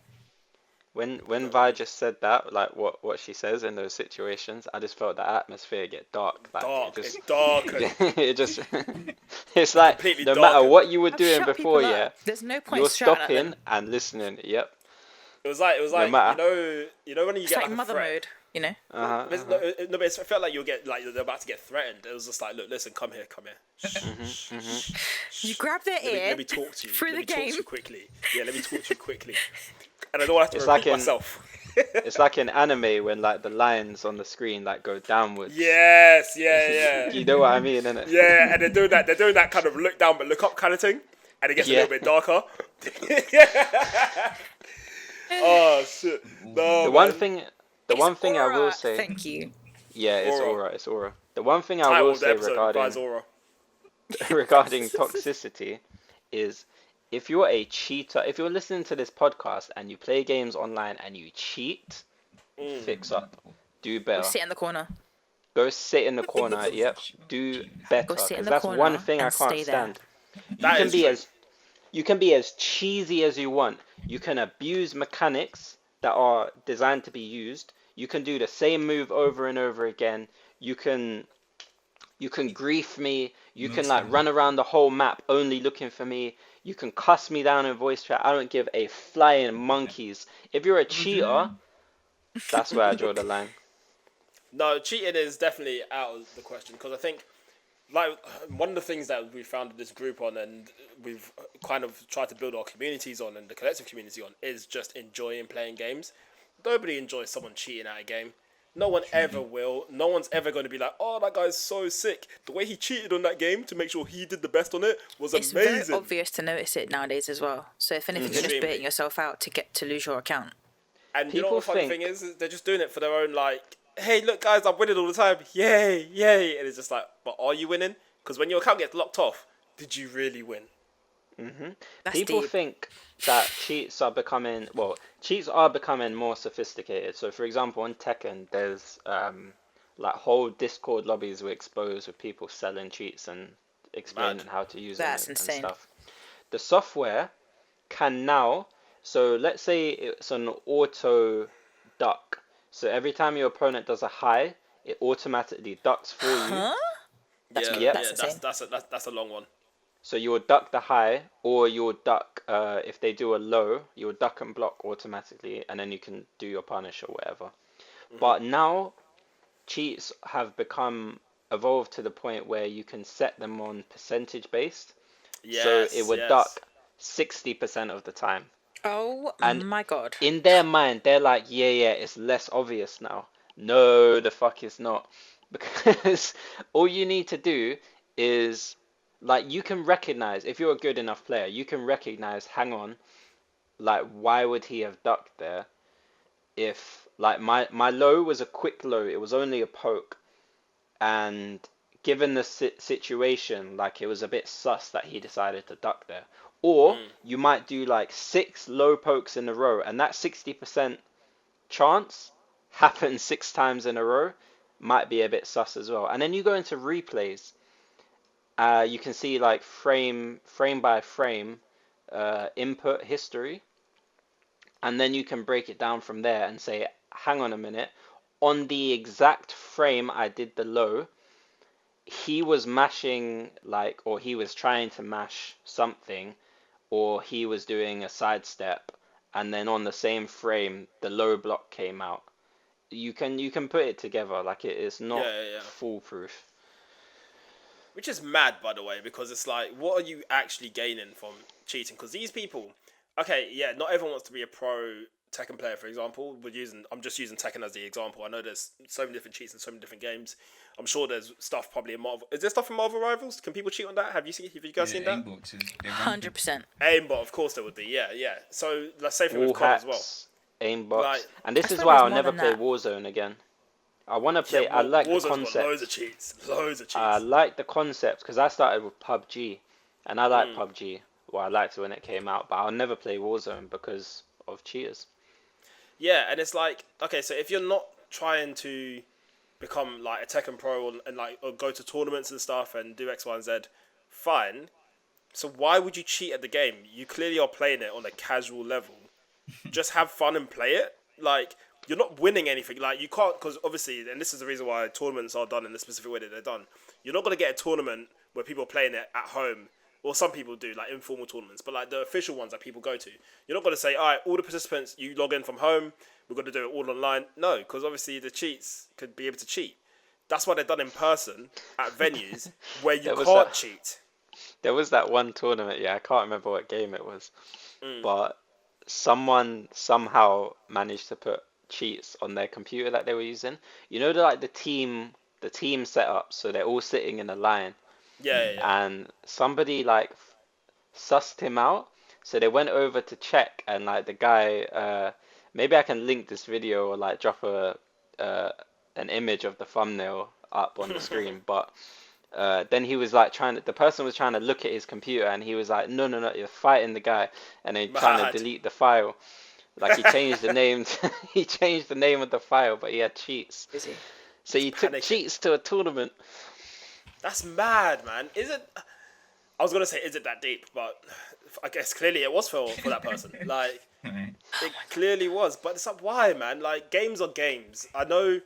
When Vi just said that, like what she says in those situations, I just felt the atmosphere get dark. Like It's dark. it just it's like Completely no dark. matter what you were I've doing shut before, people yeah, up. There's no point you're shouting at them. stopping and listening. Yep. It was like matter. you know when you It's get like a mother threat. mode, you know. No, but it felt like they're about to get threatened. It was just like, look, listen, come here. You grab their ear. Let me talk to you. Through Let me the talk game. to you quickly. Yeah, let me talk to you quickly. And I don't have to It's repeat like in- myself. It's like in anime when like the lines on the screen like go downwards. Yes, yeah. You know what I mean, innit? Yeah, and they're doing that kind of look down but look up kind of thing, and it gets a little bit darker. Oh shit! No, The one thing I will Aura. say. Thank you. Yeah, it's Aura. Aura. It's Aura. The one thing I Title will of the say episode implies regarding aura. regarding toxicity is if you're a cheater, if you're listening to this podcast and you play games online and you cheat, fix up. Do better. Go sit in the corner. Go sit in the corner. Yep. Do better. sit in Because the that's corner one thing I and can't stay there. stand. That is true. You can be as cheesy as you want. You can abuse mechanics that are designed to be used. You can do the same move over and over again. You can grief me. You can like run around the whole map only looking for me. You can cuss me down in voice chat. I don't give a flying monkeys. If you're a cheater, that's where I draw the line. No, cheating is definitely out of the question because I think, like, one of the things that we founded this group on and we've kind of tried to build our communities on and the collective community on is just enjoying playing games. Nobody enjoys someone cheating at a game. No one ever will. No one's ever going to be like, oh, that guy's so sick. The way he cheated on that game to make sure he did the best on it was It's amazing. very obvious to notice it nowadays as well. So if anything, you're just Extremely. baiting yourself out to lose your account. And you know what the People funny think- thing is they're just doing it for their own, like, hey, look, guys, I'm winning all the time. Yay. And it's just like, but are you winning? Because when your account gets locked off, did you really win? That's People deep. think that cheats are becoming more sophisticated. So, for example, on Tekken, there's like whole Discord lobbies were exposed with people selling cheats and explaining how to use That's them and insane. stuff. The software can now, so let's say it's an auto duck. So every time your opponent does a high, it automatically ducks for you. Huh? That's insane. that's a long one. So you'll duck the high, or you'll duck, if they do a low, you'll duck and block automatically, and then you can do your punish or whatever. But now, cheats have evolved to the point where you can set them on percentage based. So it would duck 60% of the time. Oh And my god. In their mind, they're like, yeah, it's less obvious now. No, the fuck it's not. Because all you need to do is, like, you can recognize, if you're a good enough player, you can recognize, hang on, like, why would he have ducked there? if like my low was a quick low, it was only a poke, and given the situation, like it was a bit sus that he decided to duck there. Or you might do like 6 low pokes in a row, and that 60% chance happens 6 times in a row, might be a bit sus as well. And then you go into replays, you can see like frame by frame input history, and then you can break it down from there and say, hang on a minute, on the exact frame I did the low, he was mashing like, or he was trying to mash something, or he was doing a sidestep, and then on the same frame the low block came out. You can put it together, like it is not foolproof. Which is mad, by the way, because it's like, what are you actually gaining from cheating? Because these people, okay, yeah, not everyone wants to be a pro Tekken player, for example. I'm just using Tekken as the example. I know there's so many different cheats in so many different games. I'm sure there's stuff probably in Marvel. Is there stuff in Marvel Rivals? Can people cheat on that? Have you guys seen that? 100%. Aimbot, of course there would be. Yeah. So let's say for with COD as well. Aimbots, Like, and this is why I'll never play Warzone again. I want to play. I like Warzone's the concept. got loads of cheats. I like the concept because I started with PUBG, and I like PUBG. Well, I liked it when it came out, but I'll never play Warzone because of cheaters. Yeah, and it's like, okay, so if you're not trying to become like a Tekken pro and like or go to tournaments and stuff and do X, Y, and Z, fine. So why would you cheat at the game? You clearly are playing it on a casual level. Just have fun and play it. Like, you're not winning anything. Like, you can't, because obviously, and this is the reason why tournaments are done in the specific way that they're done. You're not going to get a tournament where people are playing it at home. Or some people do, like informal tournaments. But like the official ones that people go to, you're not going to say, all right, all the participants, you log in from home. We're going to do it all online. No, because obviously the cheats could be able to cheat. That's why they're done in person at venues where you can't cheat. There was that one tournament, I can't remember what game it was. But someone somehow managed to put cheats on their computer that they were using. You know, the team setup, so they're all sitting in a line. Yeah. And somebody like sussed him out, so they went over to check, and like the guy, maybe I can link this video or like drop an image of the thumbnail up on the screen. But then he was like the person was trying to look at his computer, and he was like, no, you're fighting the guy, and then trying to delete the file. Like he changed the name, he changed the name of the file, but he had cheats. Is he? So he took cheats to a tournament. That's mad, man. I was going to say, is it that deep? But I guess clearly it was for that person. Like, it clearly was. But it's like, why, man? Like, games are games. I know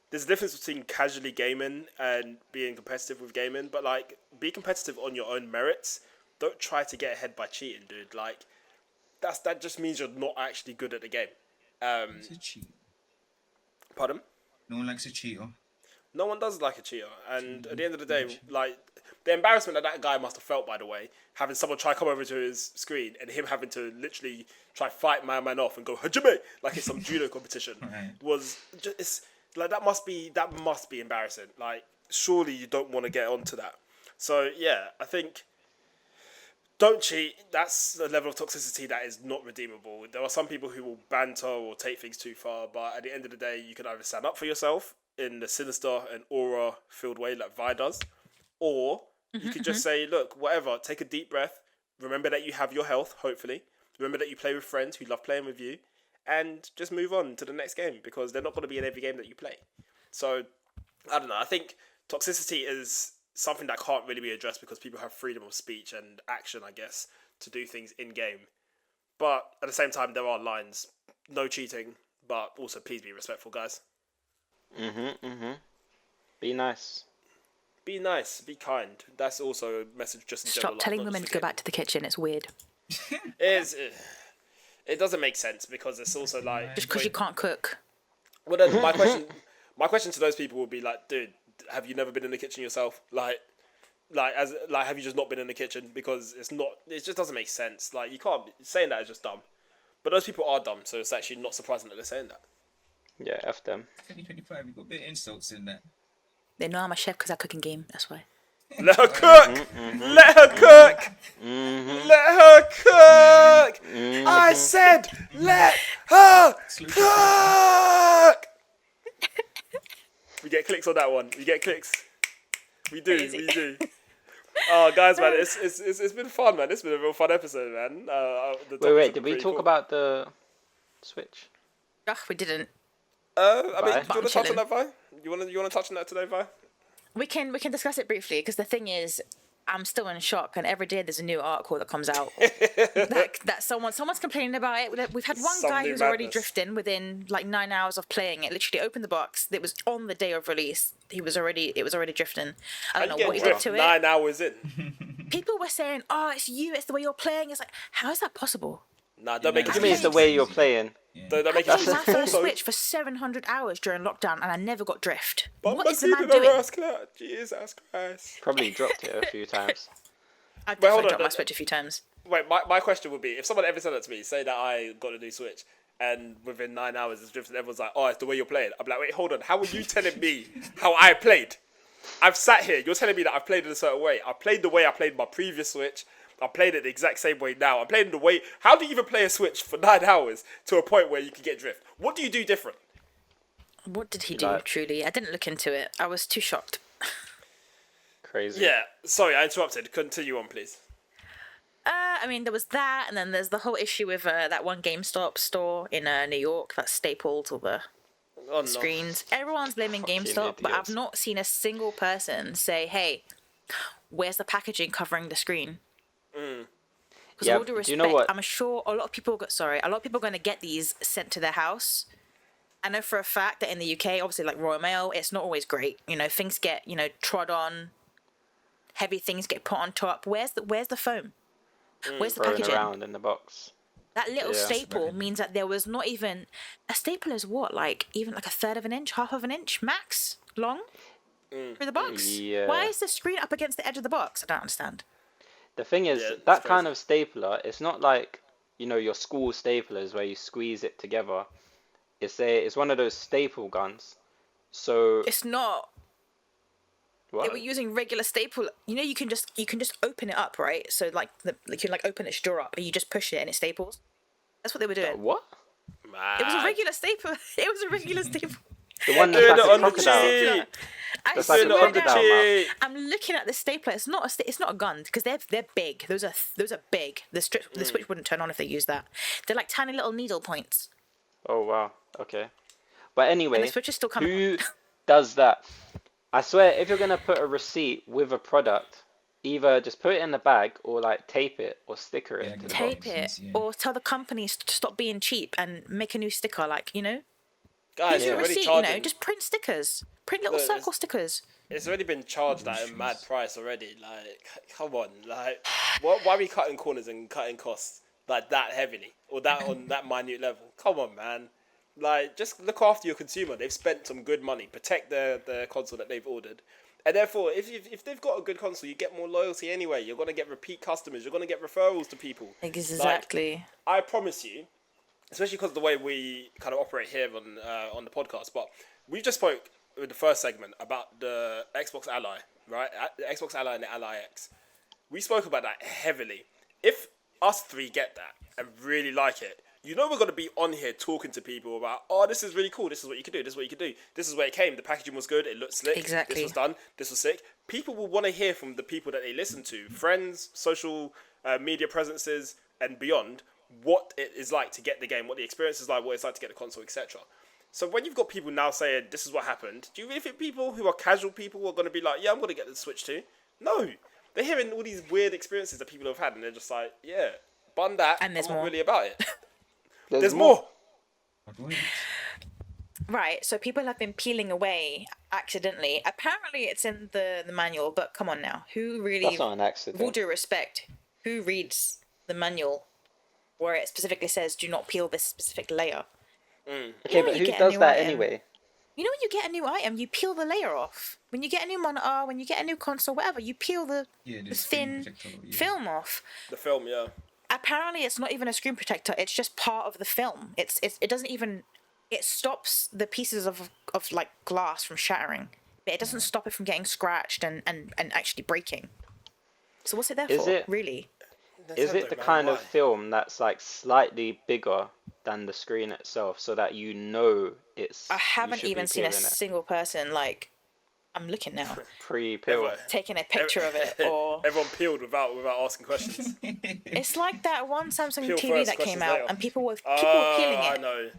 there's a difference between casually gaming and being competitive with gaming. But, like, be competitive on your own merits. Don't try to get ahead by cheating, dude. Like, that just means you're not actually good at the game. It's a cheat. Pardon? No one likes a cheater. No one does like a cheater, and at the end of the day, like, the embarrassment that guy must have felt, by the way, having someone try come over to his screen and him having to literally try fight my man off and go hajime like it's some judo competition was just, it's like that must be embarrassing. Like, surely you don't want to get onto that. So yeah, I think don't cheat. That's a level of toxicity that is not redeemable. There are some people who will banter or take things too far, but at the end of the day, you can either stand up for yourself in the sinister and aura-filled way like Vi does, or you could just say, look, whatever, take a deep breath, remember that you have your health, hopefully, remember that you play with friends who love playing with you, and just move on to the next game, because they're not going to be in every game that you play. So, I don't know, I think toxicity is something that can't really be addressed because people have freedom of speech and action, I guess, to do things in-game. But at the same time, there are lines. No cheating, but also please be respectful, guys. Be nice. Be nice. Be kind. That's also a message just in general. Stop telling women to go back to the kitchen. It's weird. It doesn't make sense because it's also like just because you can't cook. Well, then my question to those people would be like, dude, have you never been in the kitchen yourself? Have you just not been in the kitchen? Because it just doesn't make sense. Like, you can't saying that is just dumb. But those people are dumb, so it's actually not surprising that they're saying that. Yeah, F them. 2025, you got a bit of insults in that. They know I'm a chef because I cook in game. That's why. Let her cook. Let her cook. Let her cook. I said, let her cook. We get clicks on that one. We get clicks. We do. Crazy. We do. Oh, guys, man, it's been fun, man. It's been a real fun episode, man. Wait, did we talk about the Switch? Ugh, we didn't. I mean, Bye. do you want to touch on Chilling. that, Vi? You want to touch on that today, Vi? We can discuss it briefly because the thing is, I'm still in shock, and every day there's a new article that comes out that someone's complaining about it. We've had one Some guy new who's already madness. drifting within like 9 hours of playing it. Literally opened the box. It was on the day of release. It was already drifting. I don't know what he did to it. 9 hours in. People were saying, "Oh, it's you. It's the way you're playing." It's like, how is that possible? Nah, don't make it What do you mean it's the way you're playing? Don't I make played it my first also. Switch for 700 hours during lockdown, and I never got drift. But What is the man in the doing? rascal, Jesus Christ. Probably dropped it a few times. I've Wait, hold definitely on, dropped my Switch a few times. Wait, my question would be, if someone ever said that to me, say that I got a new Switch, and within 9 hours it's drifted, everyone's like, oh, it's the way you're playing. I'm like, wait, hold on, how are you telling me how I played? I've sat here, you're telling me that I've played in a certain way. I played the way I played my previous Switch. I played it the exact same way now. I'm playing the way... How do you even play a Switch for 9 hours to a point where you can get drift? What do you do different? What did he do, Like- truly? I didn't look into it. I was too shocked. Crazy. Yeah, sorry, I interrupted. Continue on, please. I mean, there was that, and then there's the whole issue with that one GameStop store in New York that's stapled to the Oh, no. screens. Everyone's blaming Fucking GameStop, but I've idiots. not seen a single person say, hey, where's the packaging covering the screen? Because Yeah, all due do respect, you know what? I'm sure a lot of people a lot of people are going to get these sent to their house. I know for a fact that in the UK, obviously, like Royal Mail, it's not always great. You know, things get, trod on. Heavy things get put on top. Where's the foam? Where's the Thrown packaging? around in the box. That little Yeah. staple means that there was not even a staple is what, like even like a third of an inch, half of an inch max long through the box. Yeah. Why is the screen up against the edge of the box? I don't understand. The thing is, Yeah, it's that kind crazy. of stapler, it's not like, your school staplers where you squeeze it together. It's one of those staple guns. So, It's not. They what? were using regular staple. You can just open it up, right? So like you can open its drawer up and you just push it and it staples. That's what they were doing. What? Man. It was a regular staple. It was a regular staple. The one Doing that's it like on a the crocodile. cheap. I That's like swear a Doing it on the down. crocodile cheap. I'm looking at the stapler. It's not a gun because they're big. Those are big. The switch wouldn't turn on if they used that. They're like tiny little needle points. Oh, wow. Okay. But And anyway, the switch is still coming. who does that? I swear, if you're going to put a receipt with a product, either just put it in the bag or like tape it or sticker it Yeah, to the good Tape box. it or tell the companies to stop being cheap and make a new sticker. Guys, Here's you're your already receipt. charging. Just print stickers. Print little No, circle stickers. It's already been charged at a mad price already. Like, come on. Like, why are we cutting corners and cutting costs like that heavily or that on that minute level? Come on, man. Like, just look after your consumer. They've spent some good money. Protect the console that they've ordered. And therefore, if they've got a good console, you get more loyalty anyway. You're going to get repeat customers. You're going to get referrals to people. Exactly. I promise you, especially because of the way we kind of operate here on the podcast, but we just spoke in the first segment about the Xbox Ally, right? The Xbox Ally and the Ally X. We spoke about that heavily. If us three get that and really like it, we're going to be on here talking to people about, oh, this is really cool. This is what you can do. This is what you can do. This is where it came. The packaging was good. It looked slick. Exactly. This was done. This was sick. People will want to hear from the people that they listen to, friends, social media presences, and beyond, what it is like to get the game, what the experience is like, what it's like to get the console, etc. So when you've got people now saying, this is what happened, do you really think people who are casual people are going to be like, yeah, I'm going to get the Switch too? No. They're hearing all these weird experiences that people have had, and they're just like, yeah, bun that. And there's I'm not more. really about it. There's There's more. Avoid it. Right, so people have been peeling away accidentally. Apparently it's in the manual, but come on now. Who really, That's not an with all accident. due respect, who reads the manual where it specifically says do not peel this specific layer? Okay, when but you who get a does new that item- anyway? You know when you get a new item, you peel the layer off. When you get a new monitor, when you get a new console, whatever, you peel the Yeah, the the screen thin protector, yeah. film off. The film, yeah. Apparently it's not even a screen protector, it's just part of the film. It doesn't even, it stops the pieces of like glass from shattering. but it doesn't stop it from getting scratched and actually breaking. So what's it there Is for, it- really? Is it the kind of film that's like slightly bigger than the screen itself, so that you know it's? I you haven't should even be seen a peeling it single person, like, I'm looking now, pre-peel. taking a picture of it, or Everyone peeled without asking questions. it's like that one Samsung Peel TV first, that came questions out later. and people were peeling I it. know.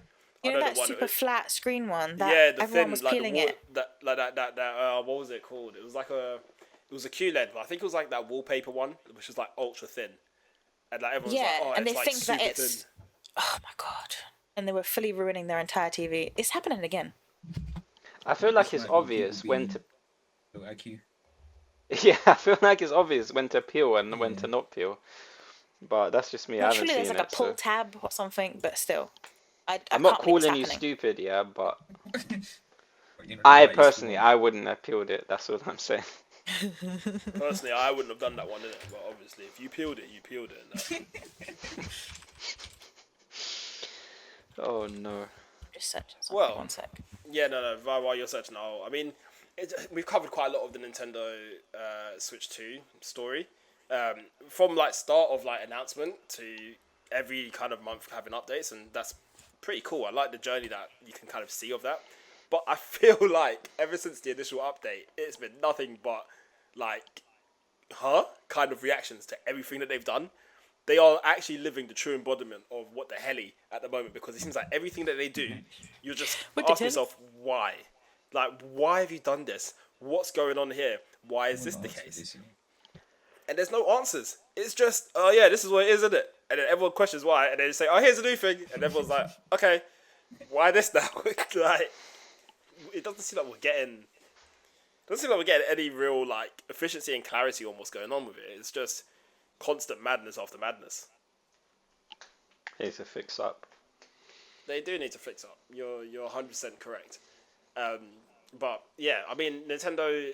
You I know know that the one. super flat screen one that Yeah, the everyone thin, was like peeling the it. what was it called? It was like it was a QLED, but I think it was like that wallpaper one, which was like ultra thin, and like everyone's Yeah, like, oh, and it's they like think super that it's thin. oh my god, and they were fully ruining their entire TV. It's happening again. I feel like This it's might be obvious people when being to. low IQ. Yeah, I feel like it's obvious when to peel and when to not peel. But that's just me. I haven't Naturally, there's seen like a it, pull so tab or something, but still, I I'm can't not believe it's calling you happening. stupid, yeah. But But you know, I right, personally, it's I wouldn't have peeled it. That's what I'm saying. Personally, I wouldn't have done that one in it, but obviously, if you peeled it, you peeled it. And, Oh no. Just searching something. Well, 1 sec. yeah, no. While you're searching, I mean, we've covered quite a lot of the Nintendo Switch 2 story, from like start of like announcement to every kind of month having updates, and that's pretty cool. I like the journey that you can kind of see of that. But I feel like ever since the initial update, it's been nothing but like, kind of reactions to everything that they've done. They are actually living the true embodiment of what the helly at the moment, because it seems like everything that they do, you're just What they asking did? yourself, why? Like, why have you done this? What's going on here? Why is this no the answer to case? this, you know. And there's no answers. It's just, oh yeah, this is what it is, isn't it? And then everyone questions why, and then they say, oh, here's a new thing, and everyone's like, okay, why this now? Like, it doesn't seem like we're getting any real like efficiency and clarity almost going on with it. It's just constant madness after madness. Needs to fix up. They do need to fix up. You're 100% correct. But yeah, I mean, Nintendo,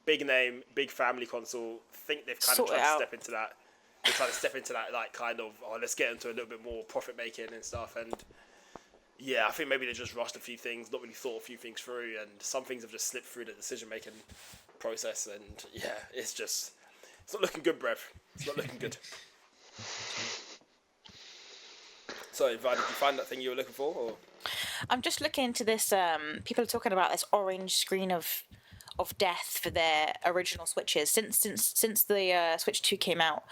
big name, big family console. Think they've kind Sort of it tried to out. step into that. They try to step into that like kind of, oh, let's get into a little bit more profit making and stuff. And yeah, I think maybe they just rushed a few things, not really thought a few things through, and some things have just slipped through the decision making process. And yeah, it's not looking good, Brev. It's not looking good. So, Vi, did you find that thing you were looking for? Or? I'm just looking into this. People are talking about this orange screen of death for their original Switches since the Switch 2 came out.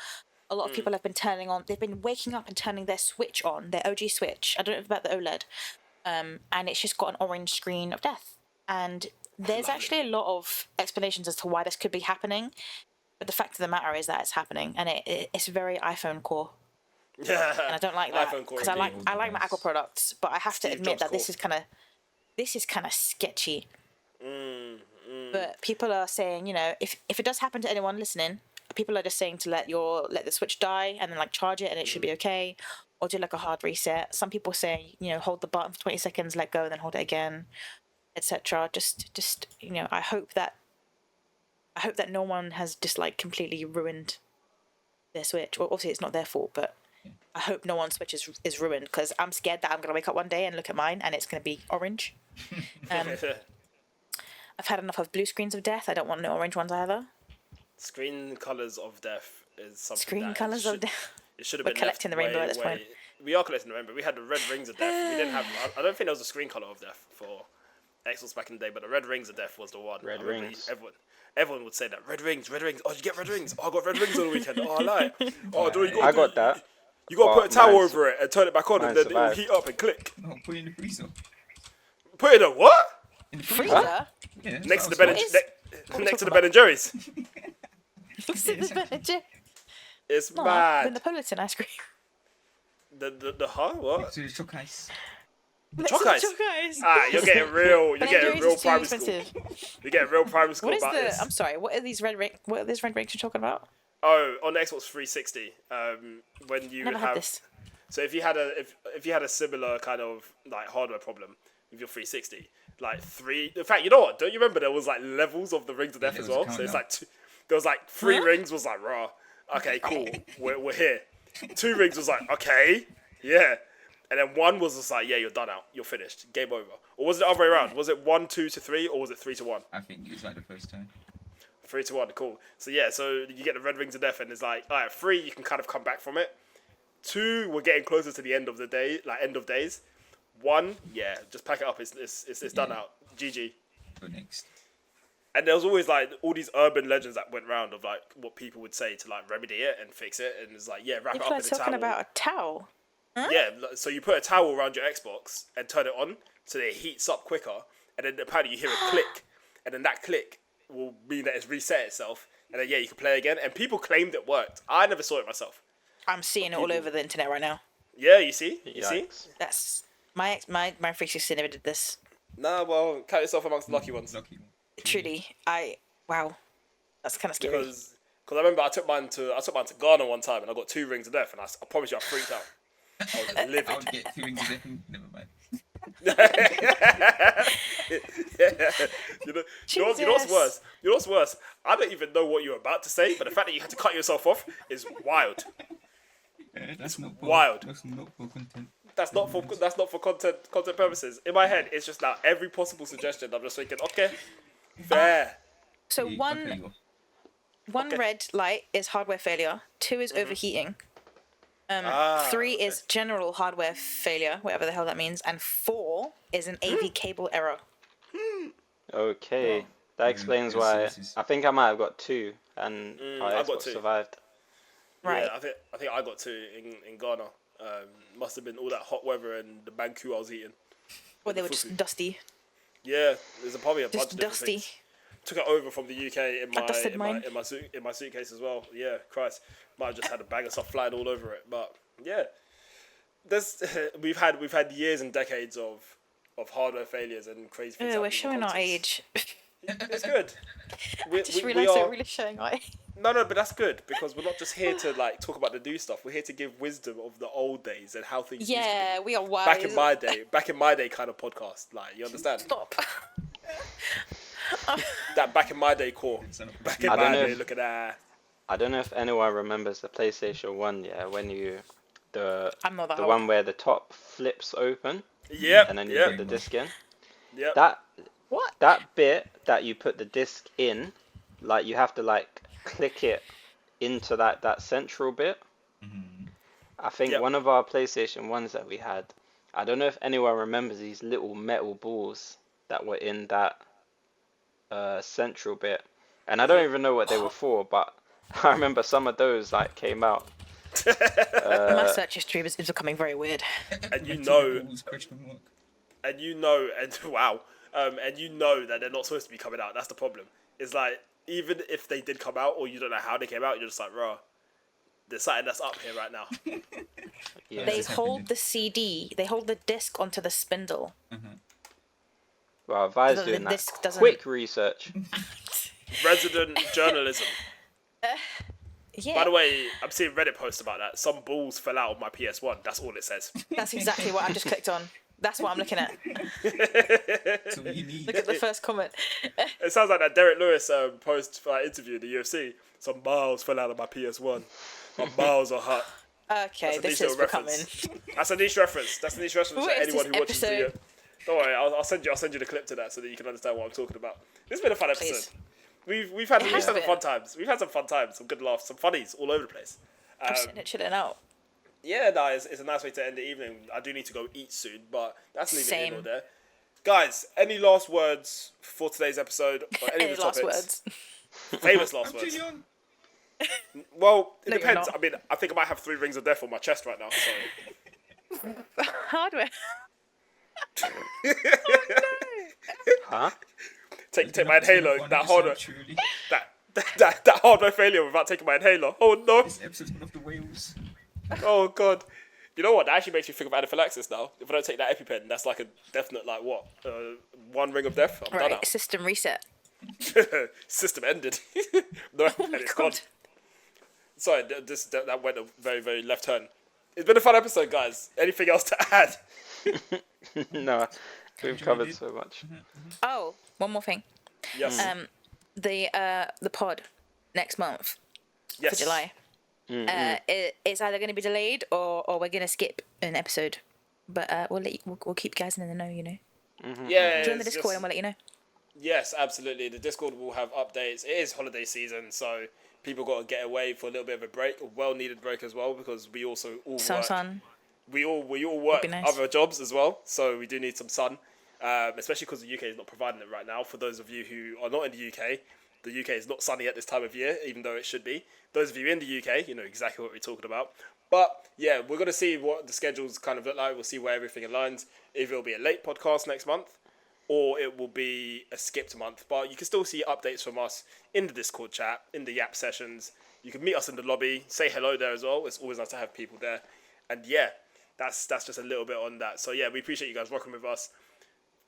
A lot of people have been turning on. They've been waking up and turning their Switch on, their OG Switch. I don't know about the OLED, and it's just got an orange screen of death. And there's actually a lot of explanations as to why this could be happening. But the fact of the matter is that it's happening, and it's very iPhone core. Yeah, And I don't like that iPhone core because I like indeed. my Apple products, but I have to Steve admit Jobs that this is kind of sketchy. But people are saying, you know, if it does happen to anyone listening, people are just saying to let the Switch die and then like charge it and it should be okay, or do like a hard reset. Some people say, you know, hold the button for 20 seconds, let go, and then hold it again, etc. Just you know, I hope that no one has just like completely ruined their Switch. Well, obviously it's not their fault, but I hope no one's Switch is ruined, because I'm scared that I'm going to wake up one day and look at mine and it's going to be orange. I've had enough of blue screens of death. I don't want no orange ones either. Screen colours of death is something. Screen colours of death. It should have We're been collecting the rainbow at this point. We are collecting the rainbow. We had the red rings of death. We didn't have. I don't think there was a screen colour of death for Xbox back in the day, but the red rings of death was the one. Red I remember rings. Everyone would say that red rings. Oh, did you get red rings? Oh, I got red rings on the weekend. Oh, I lie. Oh, I got that. You got to But put a towel mine over it and turn it back on, and mine then it will survived. heat up and click. No, put it in the freezer. Put it in a what? In the Freezer? Yeah, that's Next to the what I Ben was and next to the Ben and Jerry's. Next to the Ben and Jerry's. It's No, mad. the Napolitan ice cream. The huh? What? To the choc ice. The choc ice. Choc ice. Ah, you're getting real. You're Ben and getting Jerry's real is too primary school. expensive. You're getting real primary school What is about this. I'm sorry. What are these red rings you're talking about? Oh, on the Xbox 360, when you Never would had have. this. So if you had a similar kind of like hardware problem with your 360, like in fact, you know what? Don't you remember there was like levels of the rings of death there as was a well? So it's countdown. like there was like 3 Huh? rings was like raw. Okay, cool. We're here. 2 rings was like okay, yeah. And then 1 was just like, yeah, you're done out. You're finished. Game over. Or was it the other way around? Was it 1-2 to 3, or was it 3 to 1? I think it's like the first time. 3 to 1, cool. So yeah, so you get the red rings of death, and it's like, all right, 3, you can kind of come back from it. 2, we're getting closer to the end of the day, like end of days. 1, yeah, just pack it up. It's done out. GG. Go next. And there was always like all these urban legends that went round of like what people would say to like remedy it and fix it, and it's like, yeah, wrap it up in a towel. People are talking about a towel. Huh? Yeah, so you put a towel around your Xbox and turn it on so that it heats up quicker, and then apparently you hear a click, and then that click will mean that it's reset itself, and then yeah, you can play again. And people claimed it worked. I never saw it myself. I'm seeing it all over the internet right now. Yeah, you see? See? That's my 360 never did this. Nah, well, count yourself amongst the lucky ones. Truly, wow, that's kind of scary. Because I remember I took mine to Ghana one time, and I got 2 rings of death, and I promise you I freaked out. I was just livid. I would get 2 rings of death. Never mind. Yeah. You know what's worse? You know what's worse? I don't even know what you're about to say, but the fact that you had to cut yourself off is wild. That's not for, wild. That's not for content. That's not for content purposes. In my head, it's just now every possible suggestion. I'm just thinking, okay, fair. So one red light is hardware failure. 2 is overheating. 3 is general hardware failure, whatever the hell that means, and 4 is an AV cable error. Okay, that explains why. I think I might have got 2, and my I've got Xbox 2. survived. Right. Yeah, I think I got 2 in Ghana. Must have been all that hot weather and the banku I was eating. Or they were just dusty. Yeah, there's probably a bunch Just of different dusty. things. Took it over from the UK in my suitcase as well. Yeah, Christ, might have just had a bag of stuff flying all over it. But yeah, we've had years and decades of hardware failures and crazy things. We're showing our age. It's good. I just realised we're really showing our age. No, but that's good because we're not just here to like talk about the new stuff. We're here to give wisdom of the old days and how things used to be. We are wise. Back in my day kind of podcast. Like, you understand? Stop. That back in my day core. Back in my day, look at that. I don't know if anyone remembers the PlayStation 1, when I'm not that the old. one where the top flips open. Yep. And then you put the disc in. Yep. That bit that you put the disc in, like you have to like click it into that central bit. Mm-hmm. I think one of our PlayStation 1s that we had, I don't know if anyone remembers these little metal balls that were in that central bit, and I don't even know what they were for, but I remember some of those like came out. My search history is becoming very weird. And and wow, and you know that they're not supposed to be coming out. That's the problem. It's like, even if they did come out, or you don't know how they came out, you're just like, raw. There's something that's up here right now. They hold the CD. They hold the disc onto the spindle. Mm-hmm. Well, Vi's So the doing that disc doesn't- quick research. Resident journalism. Yeah. By the way, I'm seeing Reddit posts about that. Some balls fell out of my PS1. That's all it says. That's exactly what I just clicked on. That's what I'm looking at. So what you need. Look at the first comment. It sounds like that Derek Lewis post for that interview in the UFC. Some balls fell out of my PS1. My balls are hot. Okay, this is becoming. That's a niche reference. That's a niche reference What for is anyone this who watches the episode? Don't worry, I'll send you the clip to that so that you can understand what I'm talking about. This has been a fun episode. Please. We've had has some been. fun times. We've had some fun times, some good laughs, some funnies all over the place. I'm sitting here chilling out. Yeah, no, it's a nice way to end the evening. I do need to go eat soon, but that's neither here Same. nor there. Guys, any last words for today's episode? Or any Any of the last topics? words? Famous last I'm too words. young. Well, it No, you're depends. not. I mean, I think I might have 3 rings of death on my chest right now. So. Hardware. Huh? Take my inhaler. One That episode, hardware. truly. That hardware failure without taking my inhaler. Oh no. This episode's one of the whales. Oh god. You know what? That actually makes me think of anaphylaxis now. If I don't take that EpiPen, that's like a definite, like, what? 1 ring of death? I'm done Right, system reset. now. System ended. No, Oh and my it's God. gone. Sorry, that went a very, very left turn. It's been a fun episode, guys. Anything else to add? No, we've covered so much. Oh, one more thing. Yes. The pod next month yes. for July. It's either going to be delayed or we're going to skip an episode. But we'll keep you guys in the know, you know. Yeah, Join the it's Discord just- and we'll let you know. Yes, absolutely. The Discord will have updates. It is holiday season, so people got to get away for a little bit of a break, a well-needed break as well, because we also all Some work. sun. We all work be nice. other jobs as well, so we do need some sun, especially because the UK is not providing it right now. For those of you who are not in the UK is not sunny at this time of year, even though it should be. Those of you in the UK, you know exactly what we're talking about. But yeah, we're going to see what the schedules kind of look like. We'll see where everything aligns. If it'll be a late podcast next month, or it will be a skipped month. But you can still see updates from us in the Discord chat, in the Yap sessions. You can meet us in the lobby, say hello there as well. It's always nice to have people there. And yeah, that's just a little bit on that. So yeah, we appreciate you guys rocking with us.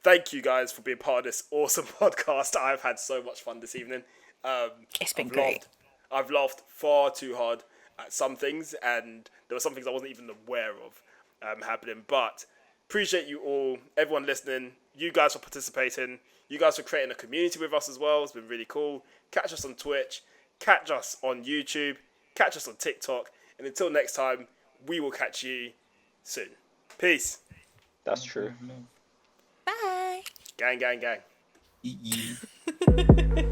Thank you guys for being part of this awesome podcast. I've had so much fun this evening. It's been I've great. I've laughed far too hard at some things, and there were some things I wasn't even aware of happening. But appreciate you all, everyone listening. You guys for participating. You guys for creating a community with us as well. It's been really cool. Catch us on Twitch. Catch us on YouTube. Catch us on TikTok. And until next time, we will catch you soon. Peace. That's true. Bye. Gang, gang, gang. Eat you.